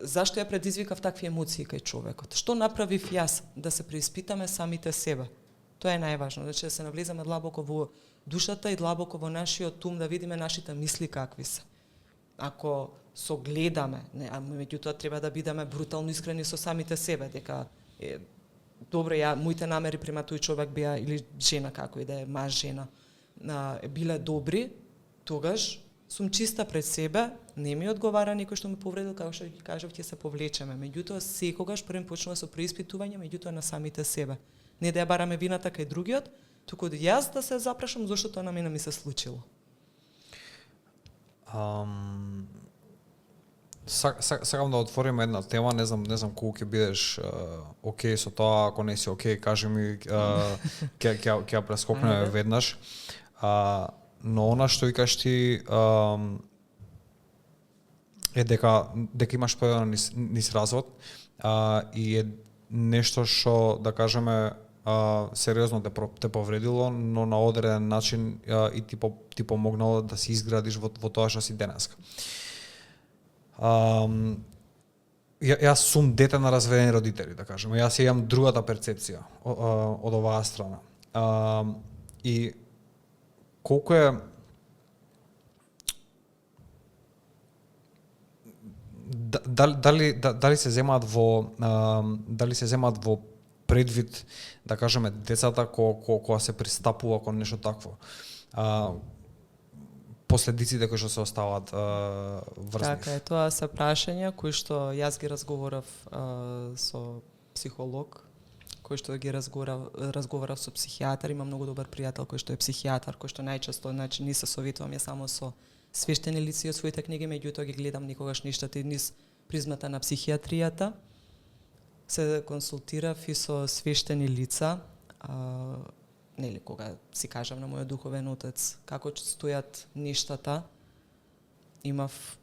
Зашто ја предизвикав такви емоции кај човекот? Што направив јас? Да се преиспитаме самите себе. Тоа е најважно, значи да се навлеземе длабоко во душата и длабоко во нашиот ум, да видиме нашите мисли какви се. Ако согледаме, меѓутоа треба да бидеме брутално искрени со самите себе, дека добро, моите намери према тој човек беа, или жена како и да е, маж, жена, биле добри, тогаш сум чиста пред себе, не ми одговара некој што ме повредил, како што ги кажав, ќе се повлечеме. Меѓутоа, секогаш првен почнува со преиспитување, меѓутоа на самите себе. Не да ја бараме вината кај другиот, туку да јас да се запрашам зошто тоа на мене ми се случило. Сакам да отвориме една тема, не знам колку ќе бидеш окей со тоа, ако не си окей, кажи ми, ќе ја прескокнеме веднаш. Но она што викаш ти е дека имаш појавен низ развод и е нешто што, да кажеме, сериозно те повредило, но на одреден начин и ти помогнало да се изградиш во тоа што си денеска. Јас сум дете на разведени родители, да кажеме. Јас имам другата перцепција од оваа страна. И колку е дали се земаат во предвид, да кажеме, децата кога се пристапува кон нешто такво, последиците кои што се оставаат врз нив. Така е, тоа се прашања кои што јас ги разговарав со психолог, кој што ги разговарав со психијатар, имам многу добар пријател кој што е психијатар, кој што најчесто, значи, не се советувам ја само со свештени лица од своите книги, меѓутоа ги гледам никогаш ништата и низ призмата на психијатријата. Се консултирав и со свештени лица, нели, кога си кажам на мојот духовен отец како стојат нештата, имав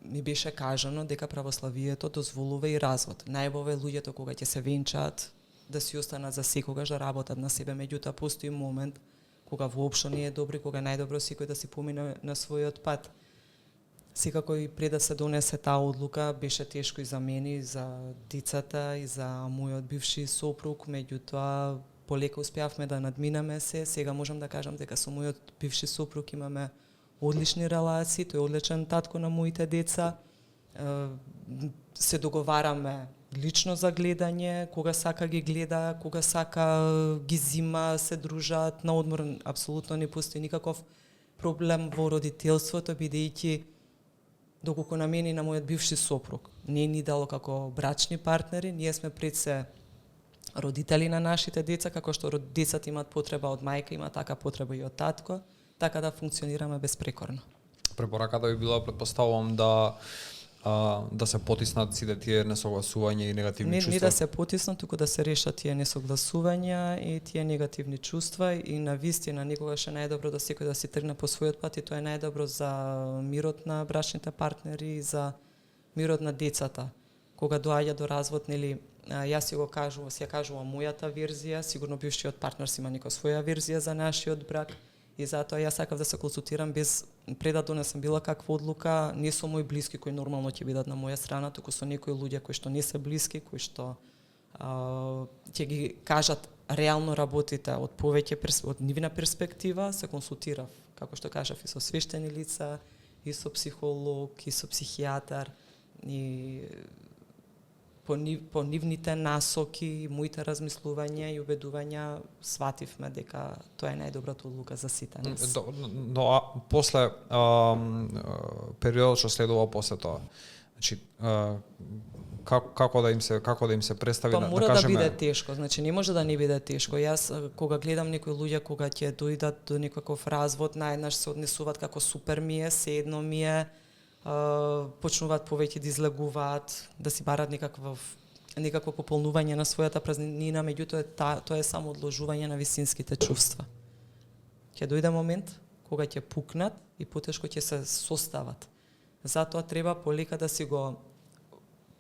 ми беше кажано дека православието дозволува и развод. Најубаво е луѓето кога ќе се венчаат да си останат за секогаш да работат на себе, меѓутоа постои момент кога воопшто не е добро, кога најдобро секој да си помине на својот пат. Секако и пред да се донесе таа одлука беше тешко и за мене, и за децата, и за мојот бивши сопруг, меѓутоа полека успеавме да надминеме се. Сега можам да кажам дека со мојот бивши сопруг имаме одлични релации, тој е одличен татко на моите деца. Се договараме лично за гледање, кога сака ги гледа, кога сака ги зима, се дружат на одмор, апсолутно не постои никаков проблем во родителството, бидејќи доколку на мене и на мојот бивши сопруг не ни дало како брачни партнери, ние сме пред се родители на нашите деца, како што децата имаат потреба од мајка, има така потреба и од татко, така да функционираме безпрекорно. Препораката би била, предпоставувам, да се потиснат сите тие несогласувања и негативни чувства. Не да се потиснат, туку да се решат тие несогласувања и тие негативни чувства и на вистина никогаш е најдобро да секој да си тргне по својот пат и тоа е најдобро за мирот на брачните партнери и за мирот на децата. Кога доаѓа до развод, нели, јас си ја кажувам мојата верзија, сигурно бившиот партнер си има некоја своја верзија за нашиот брак и затоа јас сакав да се консултирам без пред да донесам била каква одлука, не со мои блиски кои нормално ќе бидат на моја страна, туку со некои луѓе кои што не се блиски, кои што ќе ги кажат реално работите од повеќе од нивна перспектива, се консултирав, како што кажав, и со свештени лица, и со психолог, и со психијатар, и по нивните насоки, моите размислувања и убедувања свативме дека тоа е најдобрата одлука за сите нас. Но после периодот што следува после тоа, значи како да им се представи, да мора да биде тешко, значи не може да не биде тешко. Јас кога гледам некои луѓе кога ќе дојдат до некаков развод, наеднаш се однесуваат како супер ми е, се едно ми е, почнуваат повеќе да излегуваат, да си барат некакво пополнување на својата празнина, меѓутоа тоа е само одложување на вистинските чувства. Ќе дојде момент кога ќе пукнат и потешко ќе се состават. Затоа треба полека да си го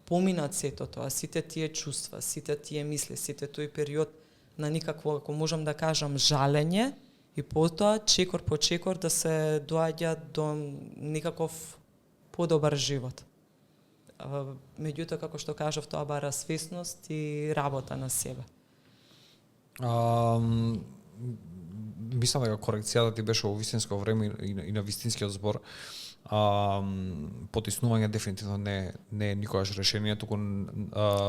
поминат сето тоа, сите тие чувства, сите тие мисли, сите тој период на никакво, ако можам да кажам, жалење и потоа чекор по чекор да се доаѓа до некаков подобар живот. Меѓутоа, како што кажав, тоа бара свесност и работа на себе. Мислам дека корекцијата ти беше во вистинско време и на вистинскиот збор. Потиснување дефинитивно не е никогаш решение, туку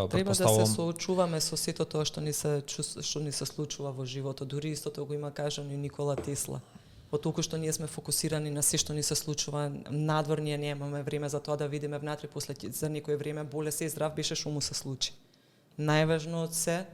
треба да се соочуваме со сето тоа што ни се случува во животот. Дури истото го има кажано и Никола Тесла. Потолку што ние сме фокусирани на се што ни се случува надвор, ние немаме време за тоа да видиме внатре после за некое време боле се здрав беше што му се случи. Најважно од се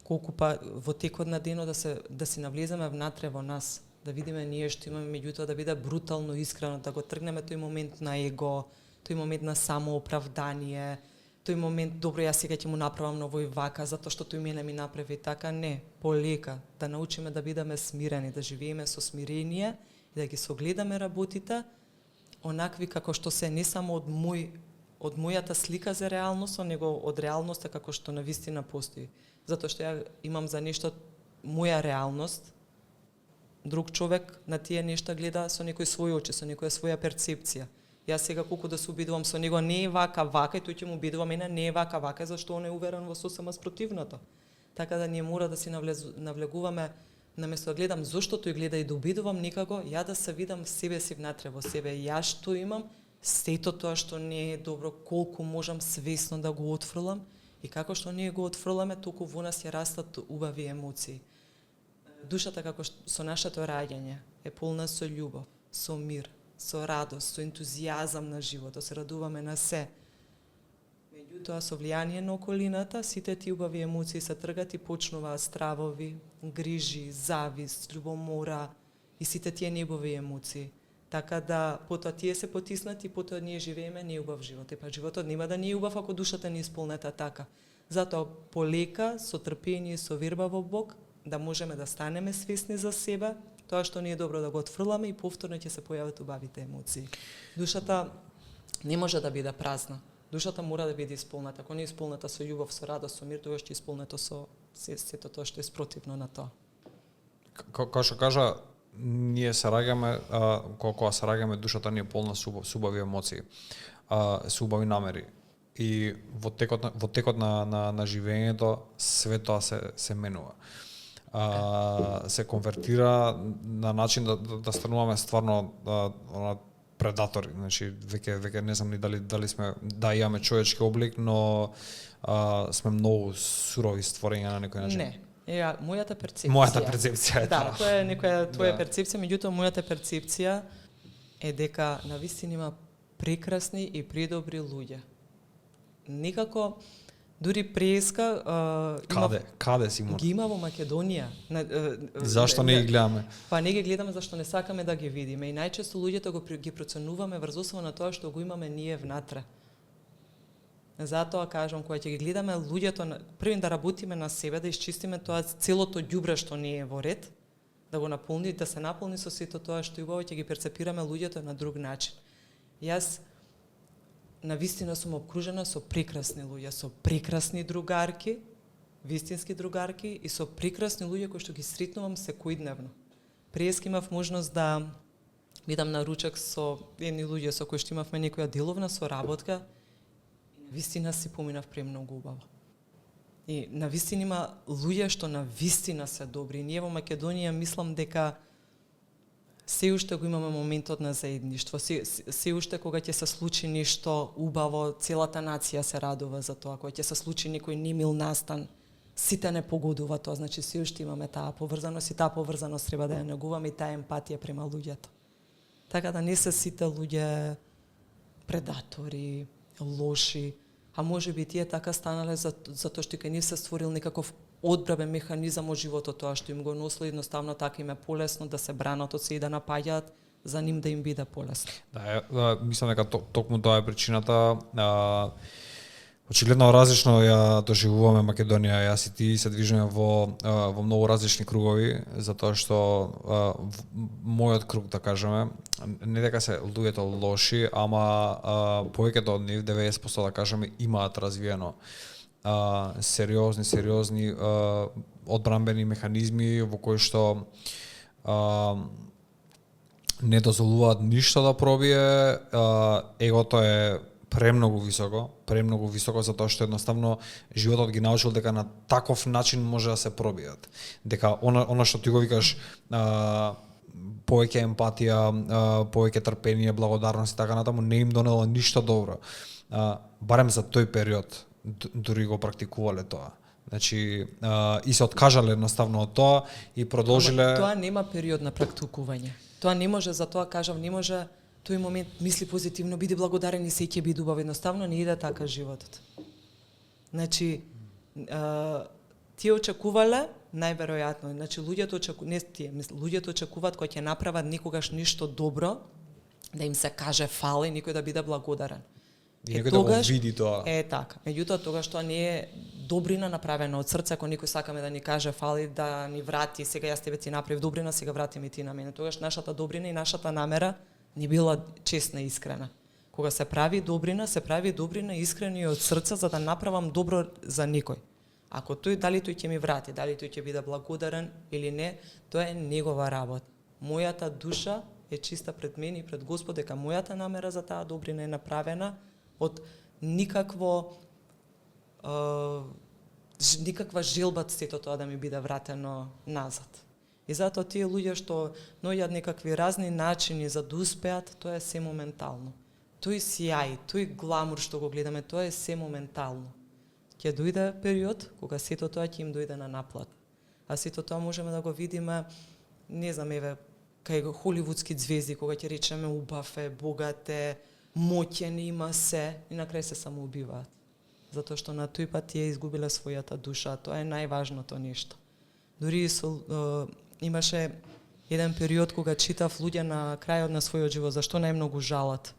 колку во текот на денот да си навлеземе внатре во нас, да видиме ние што имаме, меѓутоа да биде брутално искрено, да го тргнеме тој момент на его, тој момент на самооправдание, тој момент, добро, јас сега ќе му направам на овој вака, затоа што тој мене ми направи така, не, полека, да научиме да бидеме смирени, да живееме со смирение и да ги согледаме работите, онакви како што се, не само од мојата слика за реалност, него од реалноста како што навистина постои. Затоа што ја имам за нешто моја реалност, друг човек на тие нешта гледа со некои своји очи, со некоја своја перцепција. Јас сега колку да се обидувам со него, не е вака, и тој ќе му обидува мене, не е вака, зашто он е уверен во сосема спротивното. Така да ние мора да си навлегуваме, наместо да гледам зошто тој гледа и да обидувам никако, ја да се видам себе си внатре во себе, јас што имам, сето тоа што не е добро, колку можам свесно да го отфрлам и како што ние го отфрламе, толку во нас ја растат убави емоции. Душата како со нашето раѓање е полна со љубов, со мир, со радост, со ентузијазам на животот, се радуваме на се. Меѓутоа, со влијание на околината, сите тие убави емоции се тргат и почнуваат стравови, грижи, завист, љубомора и сите тие неубави емоции. Така да, потоа тие се потиснати, потоа ние живееме неубав живот. Па животот нема да не е убав ако душата не е исполнета така. Затоа полека, со трпение и со верба во Бог, да можеме да станеме свесни за себе, тоа што не е добро да го отфрламе и повторно ќе се појават убавите емоции. Душата не може да биде празна. Душата мора да биде исполнета. Ако не е исполнета со љубов, со радост, со мир, тоа ќе е исполнето со сето тоа што е спротивно на тоа. Како што кажа, ние се раѓаме, кога се раѓаме, душата ни е полна со убави емоции, со убави намери. И во текот на живењето све тоа се менува. Се конвертира на начин да стануваме стварно предатори. Значи веќе не знам ни дали сме имаме човечки облик, но сме многу сурови створени на некој начин. Не. Мојата перцепција. Мојата перцепција е да, тоа е некоја твоја перцепција, меѓутоа мојата перцепција е дека навистина има прекрасни и предобри луѓе. Никако Дури преска Каде Симона? ги има во Македонија. Зашто не ги гледаме? Па не ги гледаме зашто не сакаме да ги видиме и најчесто луѓето ги проценуваме врз основа на тоа што го имаме ние внатре. Затоа кажам, кога ќе ги гледаме луѓето, првин да работиме на себе, да исчистиме тоа целото ѓубре што не е во ред, да го наполни, да се наполни со сето тоа што е убаво, ќе ги перцепираме луѓето на друг начин. Јас навистина сум обкружена со прекрасни луѓе, со прекрасни другарки, вистински другарки и со прекрасни луѓе кои што ги сретнувам секојдневно. Преска имав можност да бидам на ручек со едни луѓе со кои што имавме некоја деловна соработка. Вистина си поминав премногу убаво. И навистина има луѓе што навистина се добри. Ние во Македонија мислам дека се уште го имаме моментот на заедништво. Се уште кога ќе се случи нешто убаво, целата нација се радува за тоа. Кога ќе се случи некој немил настан, сите не погодува тоа. Значи се уште имаме таа поврзаност и таа поврзаност треба да ја негуваме и таа емпатија према луѓето. Така да не се сите луѓе предатори, лоши, а може би тие така станале затоа што кај нив се створил некаков одбрабен механизам од животот, тоа што им го носло, едноставно така им е полесно да се бранат од се и да напаѓаат, за ним да им биде полесно. Да, мислам дека токму тоа е причината. Очигледно различно ја доживуваме Македонија, јас и ти се движиме во многу различни кругови, затоа што мојот круг, да кажеме, не дека се луѓето лоши, ама повеќето од нив, 90% да кажеме, имаат развиено сериозни одбранбени механизми во кои што не дозволуваат ништо да пробие, егото е премногу високо затоа што едноставно животот ги научил дека на таков начин може да се пробијат. Дека она што ти го викаш повеќе емпатија, повеќе трпение, благодарност и така натаму не им донело ништо добро. Барем за тој период дури го практикувале тоа. Значи, и се откажале едноставно од тоа и продолжиле. Тоа нема период на практикување. Тоа не може, за тоа кажам, не може тој момент мисли позитивно, биди благодарен и се ќе биде убав. Едноставно не иде така животот. Значи, тие очекувале најверојатно, значи луѓето очекуваат кога ќе направат никогаш ништо добро, да им се каже фала и никој да биде благодарен. И некој да го види тоа. Е така. Меѓутоа тогаш тоа не е добрина направена од срце, ако некој сакаме да ни каже фали, да ни врати, сега јас тебе ти направив добрина, сега врати ми ти на мене. Тогаш нашата добрина и нашата намера не била честна и искрена. Кога се прави добрина искрено и од срце за да направам добро за некој. Ако дали тој ќе ми врати, дали тој ќе биде благодарен или не, тоа е негова работа. Мојата душа е чиста пред мене и пред Господ дека мојата намера за таа добрина е направена од никаква желба сето тоа да ми биде вратено назад. И затоа тие луѓе што наоѓаат некакви разни начини за да успеат, тоа е се моментално. Тој сјај, тој гламур што го гледаме, тоа е се моментално. Ќе дојде период кога сето тоа ќе им дојде на наплат. А сето тоа можеме да го видиме, не знам, еве, кај холивудски звезди, кога ќе речеме убав е, богат е, моќен има се, и на крај се самоубиваат. Затоа што на тој пат тие изгубиле својата душа, тоа е најважното нешто. Дури имаше еден период кога читав луѓе на крајот на својот живот, зашто најмногу жалат.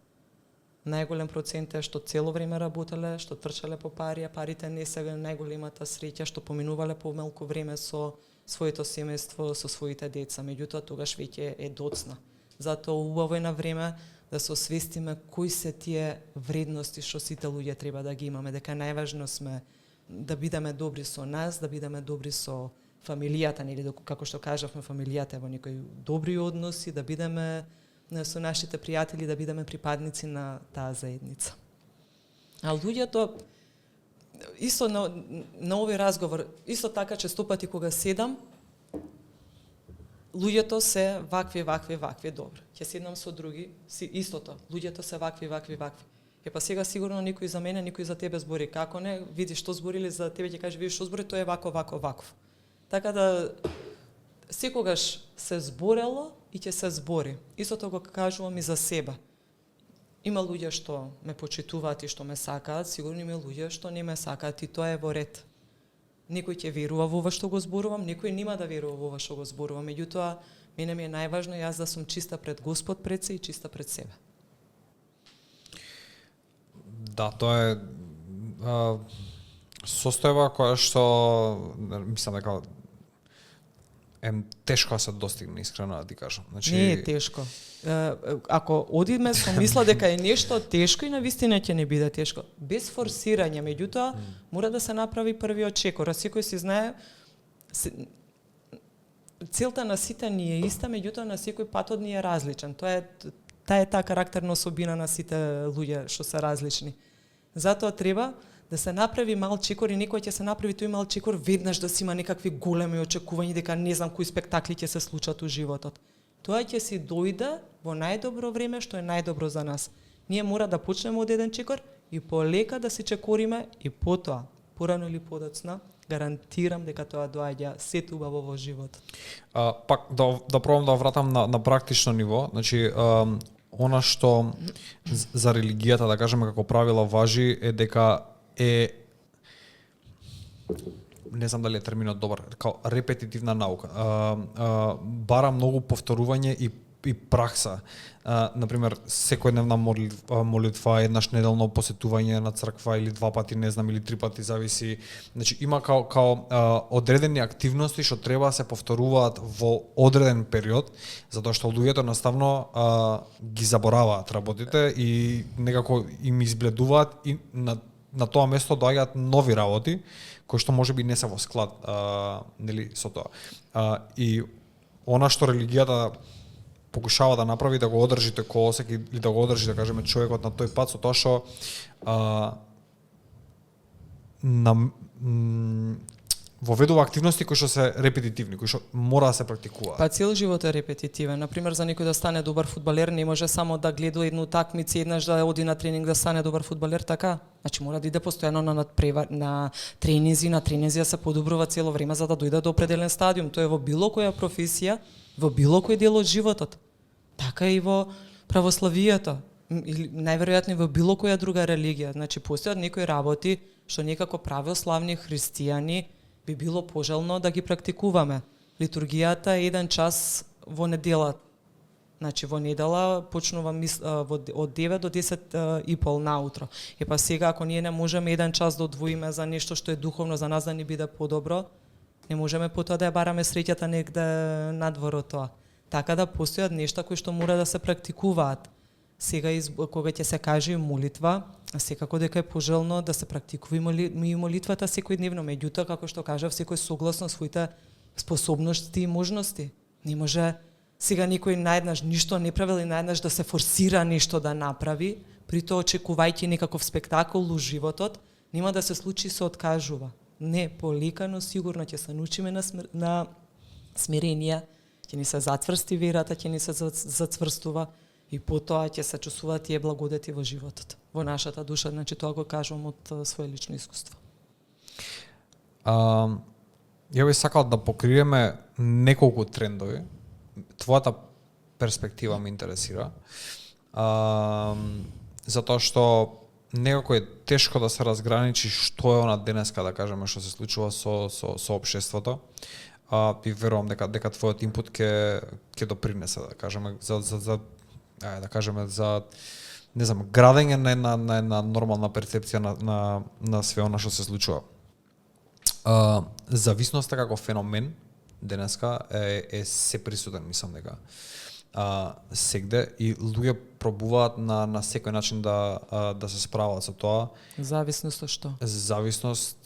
Најголем процент е што цело време работеле, што трчале по пари, а парите не се најголемата среќа, што поминувале помалку време со своето семејство, со своите деца. Меѓутоа тогаш веќе е доцна. Затоа убаво е на време да се освестиме кои се тие вредности што сите луѓе треба да ги имаме, дека најважно сме да бидеме добри со нас, да бидеме добри со фамилијата, нели, како што кажавме, фамилијата е во некои добри односи, да бидеме со нашите пријатели, да бидеме припадници на таа заедница. А луѓето, исто на овој разговор, исто така честопати кога седам, луѓето се вакви, добро. Ќе седнам со други, истото, луѓето се вакви. Па сега сигурно никој за мене, никој за тебе збори. Како не, види што зборили за тебе, ќе каже, видиш што збори, тоа е вако. Така да, секогаш се зборело и ќе се збори. Истото го кажувам и за себе. Има луѓе што ме почитуваат и што ме сакаат, сигурно има луѓе што не ме сакаат и тоа е во ред. Некој ќе верува во ова што го зборувам, некој нема да верува во ова што го зборувам. Меѓутоа, мене ми е најважно јас да сум чиста пред Господ пред се и чиста пред себе. Да, тоа е состојба која што мислам дека е тешко да се достигне, искрено да ти кажам. Значи Не е тешко. Ако одиме со мисла дека е нешто тешко и навистина ќе не биде тешко. Без форсирање, меѓутоа, мора да се направи првиот чекор. А секој си знае, целта на сите ни е иста, меѓутоа на секој патот ни е различен. Таа е таа карактерна особина на сите луѓе што се различни. Затоа треба да се направи мал чекор и некој ќе се направи тој мал чекор веднаш да си има некакви големи очекувања дека не знам кои спектакли ќе се случат у животот. Тоа ќе си дојде во најдобро време што е најдобро за нас. Ние мора да почнеме од еден чекор и полека да се чекориме и потоа, порано или подоцна, гарантирам дека тоа доаѓа сето убаво во животот. Пак да пробам да вратам на практично ниво, значи она што за религијата да кажеме како правило важи е дека не знам дали е терминот добар, као репетитивна наука. Бара многу повторување и пракса. Например, секојдневна молитва, еднаш неделно посетување на црква или 2 пати, не знам, или 3 пати, зависи. Значи има као одредени активности што треба да се повторуваат во одреден период, затоа што луѓето наставно ги забораваат работите и некако им избледуваат и на тоа место доаѓаат нови работи кои што можеби не се во склад нели со тоа. И она што религијата покушава да направи, да го одржи тој колосек или да го одржи, да кажеме, човекот на тој пат со тоа што воведува активности кои што се репетитивни, кои што мора да се практикуваат. Па цел живот е репетитивен. Например, за некој да стане добар фудбалер не може само да гледа едну такмица, еднаш да оди на тренинг да стане добар фудбалер, така? Значи мора да иде постојано на тренинзи да се подобрува цело време за да дојде до определен стадиум. Тоа е во било која професија, во било кој дел од животот. Така и во православието, или најверојатно во било која друга религија. Значи постојат некои работи што некако православни христијани би било пожелно да ги практикуваме. Литургијата е 1 час во недела. Значи во недела почнува од 9 до 10 и пол наутро. Па сега ако ние не можеме 1 час да одвоиме за нешто што е духовно за нас да ни биде подобро, не можеме потоа да ја бараме среќата негде надвор од тоа. Така да постојат нешта кои што мора да се практикуваат. Сега кога ќе се каже молитва, секако дека е пожелно да се практикува и молитвата секојдневно, меѓутоа како што кажав, секој согласно своите способности и можности. Не може сега никој наеднаш ништо не правил и наеднаш да се форсира нешто да направи, при тоа очекувајќи некаков спектакл у животот, нема да се случи, се откажува. Не, полека, сигурно ќе се научиме на смирение, ќе ни се зацврсти верата, ќе ни се зацврстува и потоа ќе се чувствуваат тие благодети во животот, во нашата душа, значи тоа го кажувам од свое лично искуство. Ја би сакал да покриеме неколку трендови. Твојата перспектива ме интересира. Затоа што некако е тешко да се разграничи што е она денеска, да кажеме, што се случува со општеството. И верувам дека твојот инпут ќе допринесе, да кажеме, да кажеме за не знам, градење на една нормална перцепција на све она што се случува. Зависноста како феномен денеска е се присутен, мислам дека сегде и луѓе пробуваат на секој начин да се справат со тоа. Зависност од што? Зависност.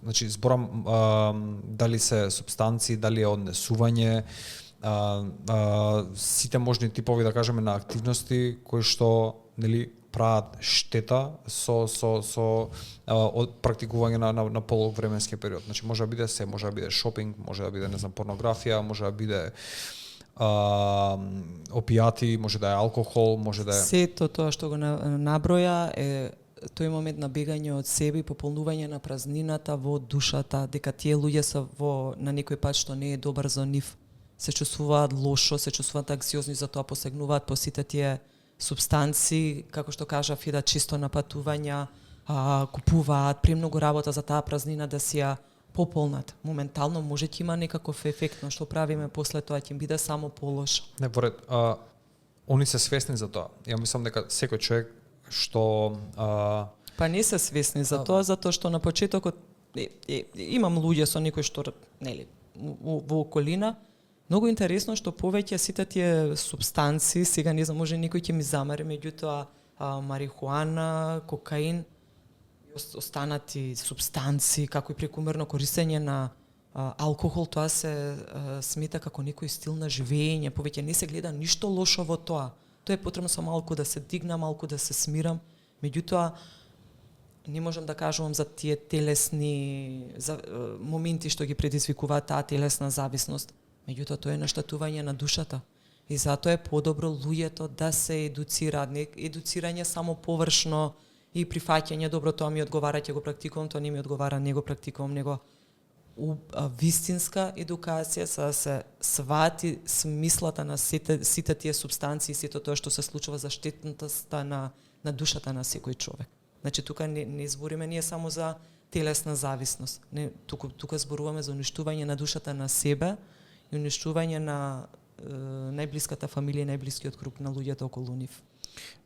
Значи зборам дали се супстанции, дали е однесување, сите можни типови, да кажеме, на активности кои што нели прават штета со практикување на полувременски период. Значи може да биде може да биде шопинг, може да биде, не знам, порнографија, може да биде опијати, може да е алкохол, може да е сето тоа што го наброја е тој момент на бегање од себе и пополнување на празнината во душата, дека тие луѓе се на некој пат што не е добар за нив, се чувствуваат лошо, се чувствуваат анксиозни, затоа посегнуваат по сите тие субстанции, како што кажав, и да чисто на патувања, купуваат премногу работа за таа празнина да си ја пополнат. Моментално може ќе има некаков ефект, но што правиме после тоа ќе им биде само полошо. Не, поред, они се свесни за тоа. Ја мислам дека секој човек што Па не се свесни за тоа, затоа што на почетокот имам луѓе со некои што нели во околина. Многу интересно што повеќе сите тие субстанции, сега не знам, може некој ќе ми замери, меѓутоа марихуана, кокаин, останати субстанции, како и прекумерно користење на алкохол, тоа се смета како некој стил на живење, повеќе не се гледа ништо лошо во тоа. Тоа е потребно со малку да се дигнам, малку да се смирам, меѓутоа не можам да кажувам за тие телесни моменти што ги предизвикуваат таа телесна зависност. Меѓутоа тоа е наштетување на душата. И затоа е подобро луѓето да се едуцираат, не едуцирање само површно и прифаќање, добро тоа ми одговара, ќе го практикувам, тоа не ми одговара, не го практикувам, него вистинска едукација за да се свати смислата на сите тие субстанции, сето тоа што се случува за штетноста на душата на секој човек. Значи тука не збориме ние само за телесна зависност. Не, тука зборуваме за уништување на душата на себе и уништување на најблиската фамилија, најблискиот круг на луѓето околу нив.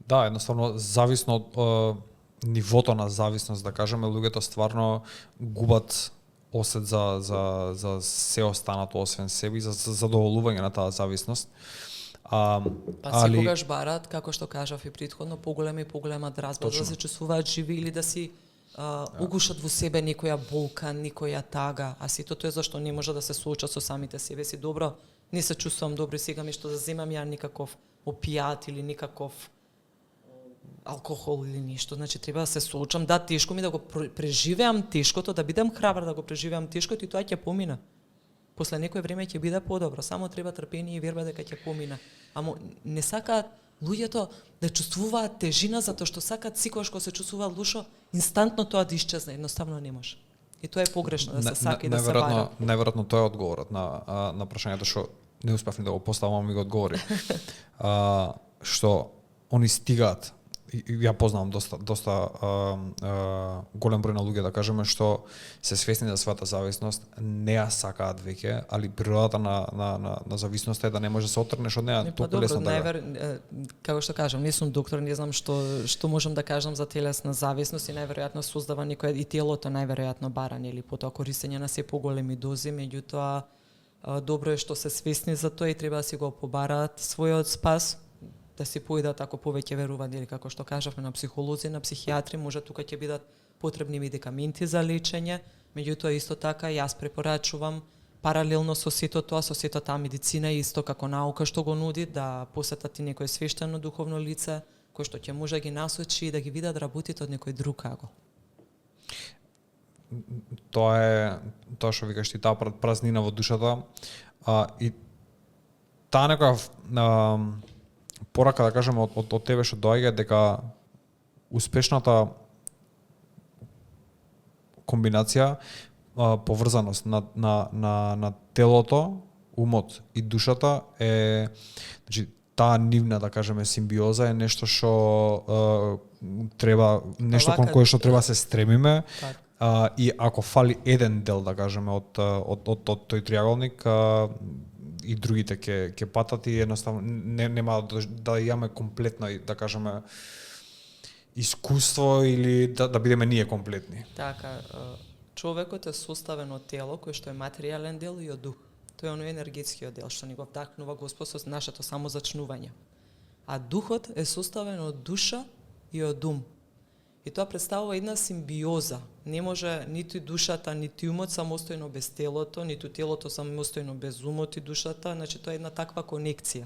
Да, едноставно зависно од нивото на зависност, да кажеме, луѓето стварно губат осет за се останато освен себе и за задоволување на таа зависност. Секогаш барат, како што кажав и претходно, поголема и поголема дразба, да се чувствуваат живи или да си угушат во себе некоја болка, некоја тага, а сето тоа е зашто не може да се соочат со самите себе си. Добро, не се чувствувам добро, сега ми што да земам ја никаков опијат или никаков алкохол или ништо, значи треба да се соочам, да, тешко ми да го преживеам тешкото, да бидам храбар да го преживеам тешкото и тоа ќе помина. После некој време ќе биде подобро, само треба трпение и верба дека ќе помина. Ама не сакаат луѓето да чувствуваат тежина затоа што сакаат секогаш кога се чувствуваат лошо, инстантно тоа да исчезне, едноставно не може. И тоа е погрешно да се сака и да се бара. Најверојатно тоа е одговорот на прашањето што не успев ни да го поставам, ми го одговори. Што они стигаат, ја познавам доста голем број на луѓе, да кажеме, што се свесни за својата зависност, не ја сакаат веќе, али природата на зависноста е да не може да се отргнеш од неа толку лесно. Како што кажам, не сум доктор, не знам што можам да кажам за телесна зависност и најверојатно создава некоја и телото најверојатно бара или потоа користење на се поголеми дози, меѓутоа добро е што се свесни за тоа и треба да си го побараат својот спас, да си поидат ако повеќе веруваат, или како што кажавме, на психолози, на психијатри, може тука ќе бидат потребни медикаменти за лечење, меѓутоа исто така јас препорачувам паралелно со сето тоа, со сето таа медицина исто како наука што го нуди, да посетат и некој свештено духовно лице кој што ќе може да ги насочи и да ги видат работите од некој друг агол. Тоа што викаш ти, таа празнина во душата, и таа некоја порака, да кажеме, од тебе што доаѓа, дека успешната комбинација, поврзаност на телото, умот и душата е, значи, таа нивна, да кажеме, симбиоза е нешто што треба, нешто кон кое што треба се стремиме. И ако фали еден дел, да кажеме, од тој триаголник, и другите ќе патат и едноставно нема да имаме комплетно, да кажеме, искуство или да бидеме ние комплетни. Така, човекот е составен од тело кој што е материјален дел и од дух. Тој е оној енергетскиот дел што ни го вдахнува Господ со нашето самозачнување. А духот е составен од душа и од ум. И тоа представува една симбиоза. Не може ниту душата, ниту умот самостојно без телото, ниту телото самостојно без умот и душата, значи тоа е една таква конекција.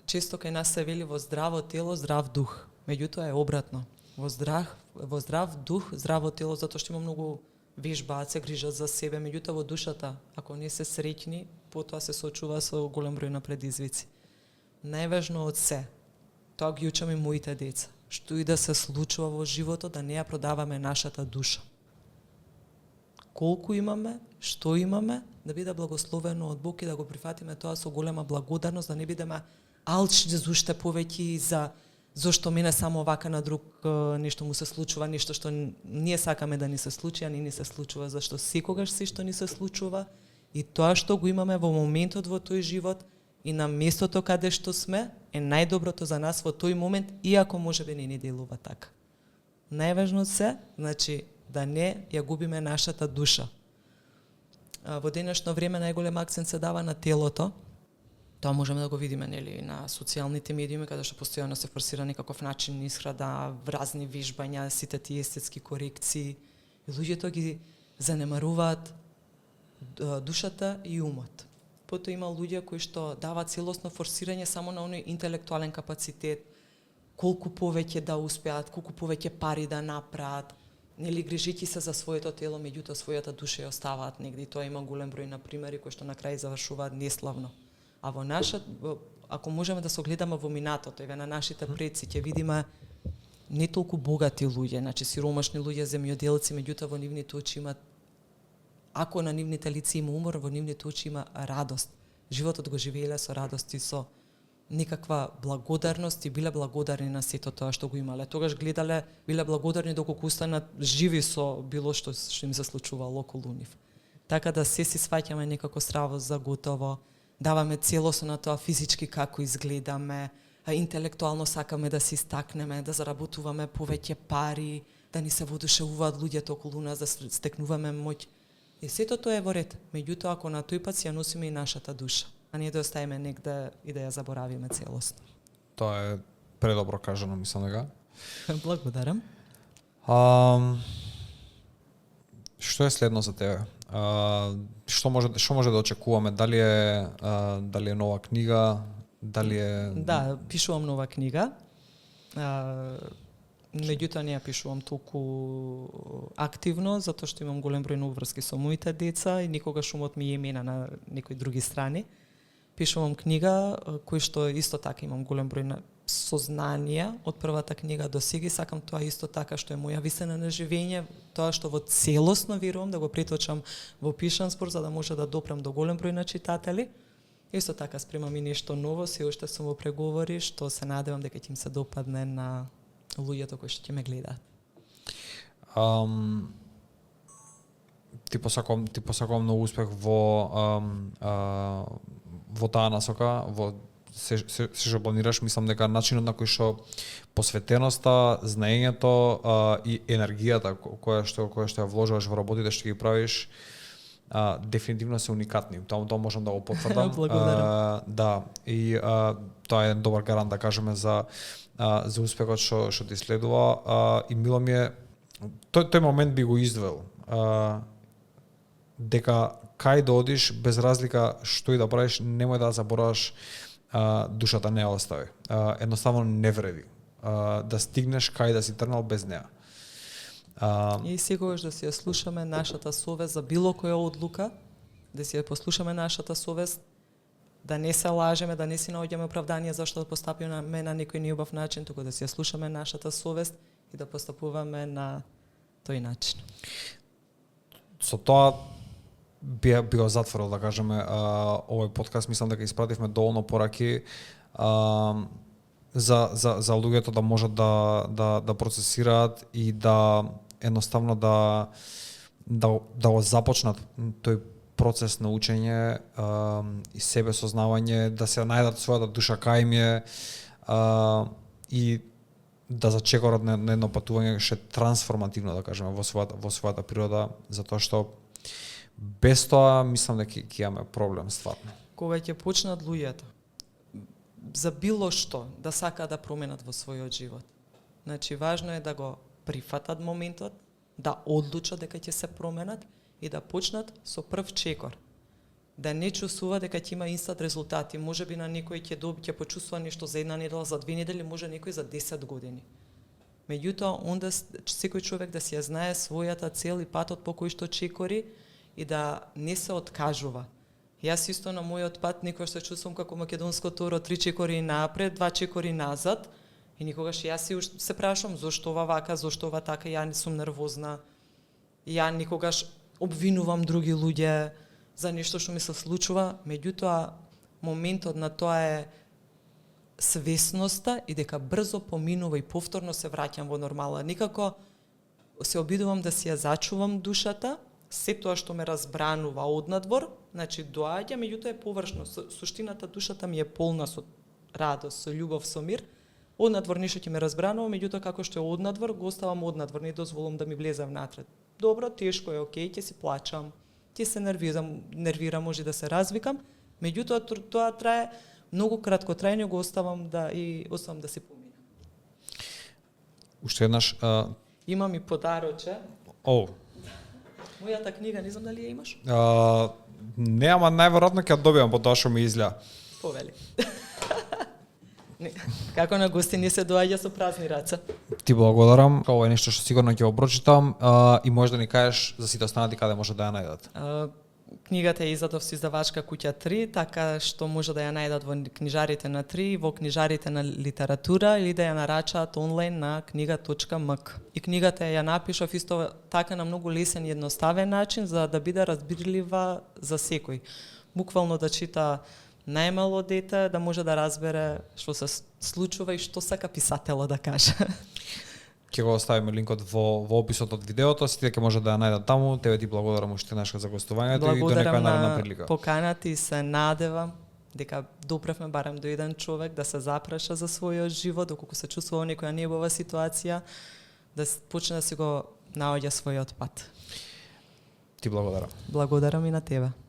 Често кај нас се вели во здраво тело, здрав дух. Меѓутоа е обратно. Во здрав дух, здраво тело, затоа што има многу вежбаат, се грижат за себе, меѓутоа во душата, ако не се среќни, потоа се соочува со голем број на предизвици. Најважно од се, тоа ги учам и моите деца. Што и да се случува во животот, да не ја продаваме нашата душа. Колку имаме, што имаме, да биде благословено од Бог и да го прифатиме тоа со голема благодарност, да не бидеме алчни за уште повеќе и за зошто мене само вака на друг нешто му се случува, нешто што ние сакаме да ни се случи, а не ни се случува, зашто секогаш се што ни се случува и тоа што го имаме во моментот во тој живот и на местото каде што сме е најдоброто за нас во тој момент, иако можеби не ни делува така. Најважно се, значи, да не ја губиме нашата душа. Во денешно време најголем акцент се дава на телото. Тоа можеме да го видиме нели на социјалните медиуми каде што постојано се форсира некаков начин на исхрада, вразни вежбања, сите тие естетски корекции. И луѓето ги занемаруваат душата и умот. Потоа има луѓе кои што даваат целосно форсирање само на оној интелектуален капацитет, колку повеќе да успеат, колку повеќе пари да направат, нели грижејќи се за своето тело, меѓутоа својата душа ја оставаат негде. И тоа има голем број на примери кои што на крај завршуваат неславно. А во ако можеме да се огледаме во минатото, еве на нашите предци, ќе видиме не толку богати луѓе, значи сиромашни луѓе, земјоделци, меѓутоа во нивните очи има, ако на нивните лица има умор, во нивните очи има радост. Животот го живееле со радост и со некаква благодарност и биле благодарни на сето тоа што го имале. Тогаш гледале, биле благодарни доколку останат живи со било што им се случувало околу нив. Така да се си сваќаме некако здраво за готово, даваме целосно на тоа физички како изгледаме, а интелектуално сакаме да се истакнеме, да заработуваме повеќе пари, да ни се воодушевуваат луѓето околу нас, да стекнуваме моќ. И сето тоа е во ред. Меѓутоа, ако на тој пат си ја носиме и нашата душа, а не да оставиме негде и да ја заборавиме целосно. Тоа е предобро кажано, мислам дека. Благодарам. Што е следно за тебе? Што може да очекуваме? Дали е нова книга? Дали е... Да, пишувам нова книга. Меѓутоа не ја пишувам толку активно, затоа што имам голем број на врски со моите деца и никогаш умот ми е мена на некои други страни. Пишувам книга кој што исто така имам голем број на сознанија од првата книга до сега и сакам тоа исто така што е моја вистина на живење, тоа што во целосно верувам да го преточам во пишан спор за да може да допрам до голем број на читатели. Исто така спремам и нешто ново, се уште сум во преговори што се надевам дека ќе им се допадне на луѓето кои што ќе ме гледаат. Ти посакувам многу успех во таа насока, во се што планираш. Мислам дека начинот на кој што посветеноста, знаењето и енергијата која што ја вложуваш во работите што ги правиш, дефинитивно се уникатни. Тоа можам да го потврдам. Да, и тоа е добар гарант да кажеме за успехот што ти следува. И мило ми е, тој момент би го издвоил. Дека кај да одиш, без разлика што и да правиш, немој да забораваш душата не остави. Едноставно не вреди. Да стигнеш кај да си трнал без неа. И секогаш да си ја слушаме нашата совест за било која одлука, да си ја послушаме нашата совест, да не се лажеме, да не си наоѓаме оправдание зашто да постапиме на некој неубав начин, туку да си ја слушаме нашата совест и да постапуваме на тој начин. Со тоа би го затворил, да кажеме, овој подкаст. Мислам дека испративме доволно пораки за луѓето да можат да процесираат и да едноставно да го започнат тој процес на учење и себе сознавање, да се најдат својата душа кај им е и да зачекорат на едно патување што е трансформативно, да кажеме, во својата природа, затоа што без тоа мислам дека ќе имаме проблем стварно. Кога ќе почнат луѓето за било што да сакаат да променат во својот живот. Значи важно е да го прифатат моментот, да одлучат дека ќе се променат и да почнат со прв чекор. Да не чувствува дека ќе има инстант резултати. Можеби на некој ќе почувствува нешто за една недела, за 2 недели, може некој за 10 години. Меѓутоа, онда секој човек да си ја знае својата цел и патот по кој што чекори и да не се откажува. Јас исто на мојот пат некој се чувствувам како македонско торо, 3 чекори напред, 2 чекори назад и никогаш јас се прашувам зошто ова вака, зошто ова така, ја не сум нервозна. Ја никогаш обвинувам други луѓе за нешто што ми се случува, меѓутоа моментот на тоа е свесноста и дека брзо поминува и повторно се враќам во нормала. Никако се обидувам да си ја зачувам душата, се тоа што ме разбранува однадвор, значи доаѓа, меѓутоа е површно. Суштината душата ми е полна со радост, со љубов, со мир. Однадвор ништо ќе ме разбранува, меѓутоа како што е однадвор, го оставам однадвор, не дозволам да ми влезе внатре. Добро, тешко е, окей, ќе си плачам, ќе се нервирам, може да се развикам, меѓутоа тоа трае многу кратко трајање, го оставам да се помине. Уште еднаш Имам и подароче. Мојата книга, не знам дали ја имаш? Не, ама најверојатно ќе ја добиам по тоа што ми изгледа. Повели. Како на гости не се доаѓа со празни раце. Ти благодарам. Ова е нешто што сигурно ќе го прочитам и може да ни кажеш за сите останати каде може да ја најдат. Книгата е издадов со издавачка Куќа 3, така што може да ја најдат во книжарите на 3, во книжарите на литература или да ја нарачаат онлайн на книга.мк. И книгата ја напишав исто така на многу лесен и едноставен начин за да биде разбирлива за секој. Буквално да чита најмало дете, да може да разбере што се случува и што сака писателот да каже. Ќе го оставиме линкот во описот од видеото, сите ќе може да ја најдат таму. Тебе ти благодарам уште еднаш за гостувањето и до некоја наредна прилика. Поканата и се надевам дека допревме барем до еден човек да се запраша за својот живот, доколку се чувствува некоја неубава ситуација, да почне да си го наоѓа својот пат. Ти благодарам. Благодарам и на тебе.